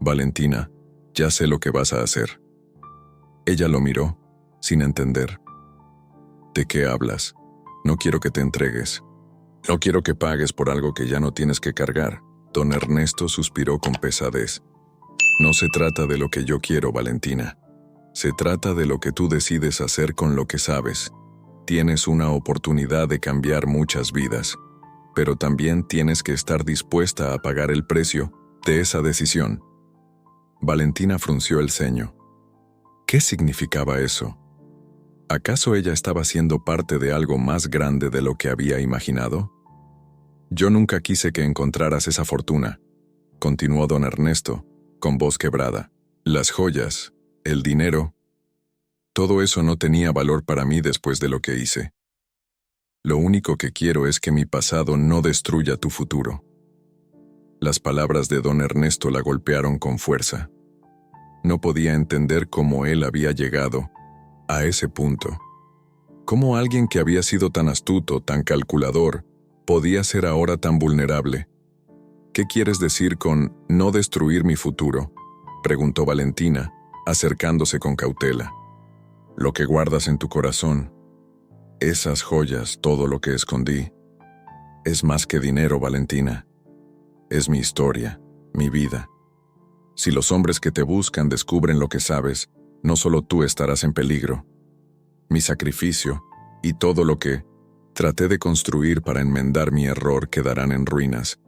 «Valentina, ya sé lo que vas a hacer». Ella lo miró, sin entender. «¿De qué hablas? No quiero que te entregues. No quiero que pagues por algo que ya no tienes que cargar». Don Ernesto suspiró con pesadez. «No se trata de lo que yo quiero, Valentina. Se trata de lo que tú decides hacer con lo que sabes. Tienes una oportunidad de cambiar muchas vidas, pero también tienes que estar dispuesta a pagar el precio de esa decisión». Valentina frunció el ceño. ¿Qué significaba eso? ¿Acaso ella estaba siendo parte de algo más grande de lo que había imaginado? «Yo nunca quise que encontraras esa fortuna», continuó don Ernesto, con voz quebrada. «Las joyas, el dinero, todo eso no tenía valor para mí después de lo que hice. Lo único que quiero es que mi pasado no destruya tu futuro». Las palabras de don Ernesto la golpearon con fuerza. No podía entender cómo él había llegado a ese punto. ¿Cómo alguien que había sido tan astuto, tan calculador, podía ser ahora tan vulnerable? «¿Qué quieres decir con no destruir mi futuro?», preguntó Valentina, acercándose con cautela. «Lo que guardas en tu corazón, esas joyas, todo lo que escondí, es más que dinero, Valentina. Es mi historia, mi vida. Si los hombres que te buscan descubren lo que sabes, no solo tú estarás en peligro. Mi sacrificio y todo lo que traté de construir para enmendar mi error quedarán en ruinas.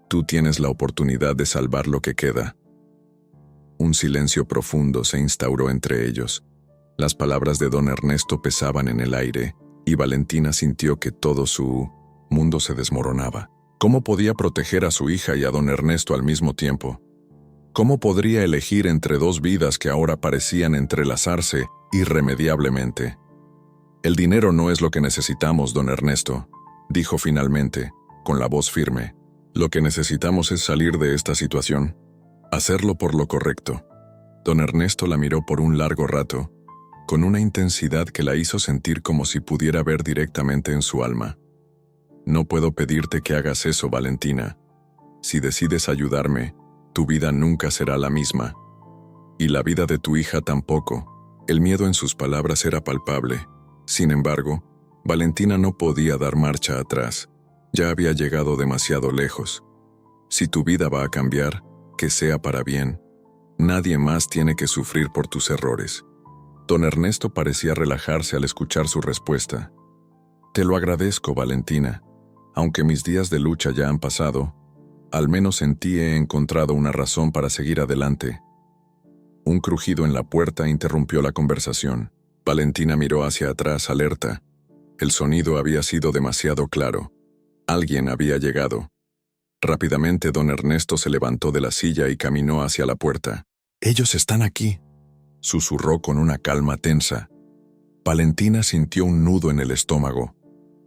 Tú tienes la oportunidad de salvar lo que queda». Un silencio profundo se instauró entre ellos. Las palabras de don Ernesto pesaban en el aire, y Valentina sintió que todo su mundo se desmoronaba. ¿Cómo podía proteger a su hija y a don Ernesto al mismo tiempo? ¿Cómo podría elegir entre dos vidas que ahora parecían entrelazarse irremediablemente? El dinero no es lo que necesitamos, don Ernesto, dijo finalmente, con la voz firme. Lo que necesitamos es salir de esta situación, hacerlo por lo correcto. Don Ernesto la miró por un largo rato, con una intensidad que la hizo sentir como si pudiera ver directamente en su alma. No puedo pedirte que hagas eso, Valentina. Si decides ayudarme, tu vida nunca será la misma. Y la vida de tu hija tampoco. El miedo en sus palabras era palpable. Sin embargo, Valentina no podía dar marcha atrás. Ya había llegado demasiado lejos. Si tu vida va a cambiar, que sea para bien. Nadie más tiene que sufrir por tus errores. Don Ernesto parecía relajarse al escuchar su respuesta. Te lo agradezco, Valentina. Aunque mis días de lucha ya han pasado, al menos en ti he encontrado una razón para seguir adelante. Un crujido en la puerta interrumpió la conversación. Valentina miró hacia atrás, alerta. El sonido había sido demasiado claro. Alguien había llegado. Rápidamente don Ernesto se levantó de la silla y caminó hacia la puerta. «Ellos están aquí», susurró con una calma tensa. Valentina sintió un nudo en el estómago.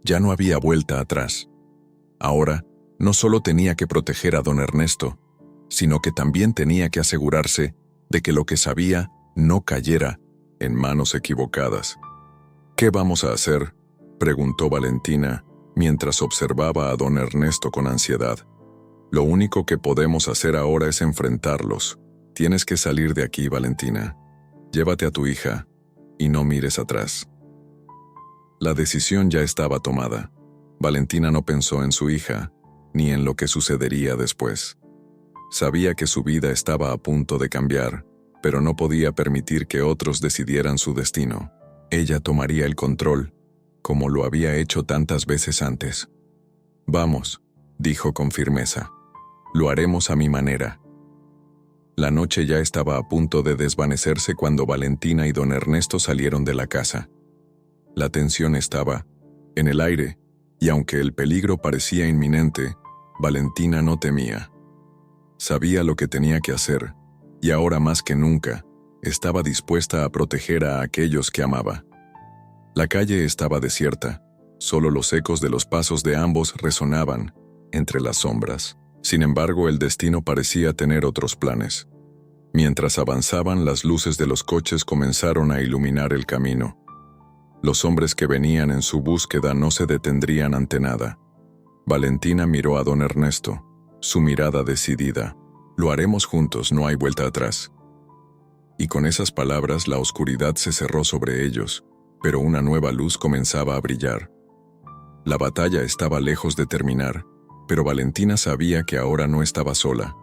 Ya no había vuelta atrás. Ahora, no solo tenía que proteger a don Ernesto, sino que también tenía que asegurarse de que lo que sabía no cayera en manos equivocadas. «¿Qué vamos a hacer?», preguntó Valentina, mientras observaba a don Ernesto con ansiedad. «Lo único que podemos hacer ahora es enfrentarlos. Tienes que salir de aquí, Valentina. Llévate a tu hija y no mires atrás». La decisión ya estaba tomada. Valentina no pensó en su hija, ni en lo que sucedería después. Sabía que su vida estaba a punto de cambiar, pero no podía permitir que otros decidieran su destino. Ella tomaría el control, como lo había hecho tantas veces antes. «Vamos», dijo con firmeza. «Lo haremos a mi manera». La noche ya estaba a punto de desvanecerse cuando Valentina y don Ernesto salieron de la casa. La tensión estaba en el aire, y aunque el peligro parecía inminente, Valentina no temía. Sabía lo que tenía que hacer, y ahora más que nunca, estaba dispuesta a proteger a aquellos que amaba. La calle estaba desierta, solo los ecos de los pasos de ambos resonaban entre las sombras. Sin embargo, el destino parecía tener otros planes. Mientras avanzaban, las luces de los coches comenzaron a iluminar el camino. Los hombres que venían en su búsqueda no se detendrían ante nada. Valentina miró a don Ernesto, su mirada decidida. «Lo haremos juntos, no hay vuelta atrás». Y con esas palabras la oscuridad se cerró sobre ellos, pero una nueva luz comenzaba a brillar. La batalla estaba lejos de terminar, pero Valentina sabía que ahora no estaba sola.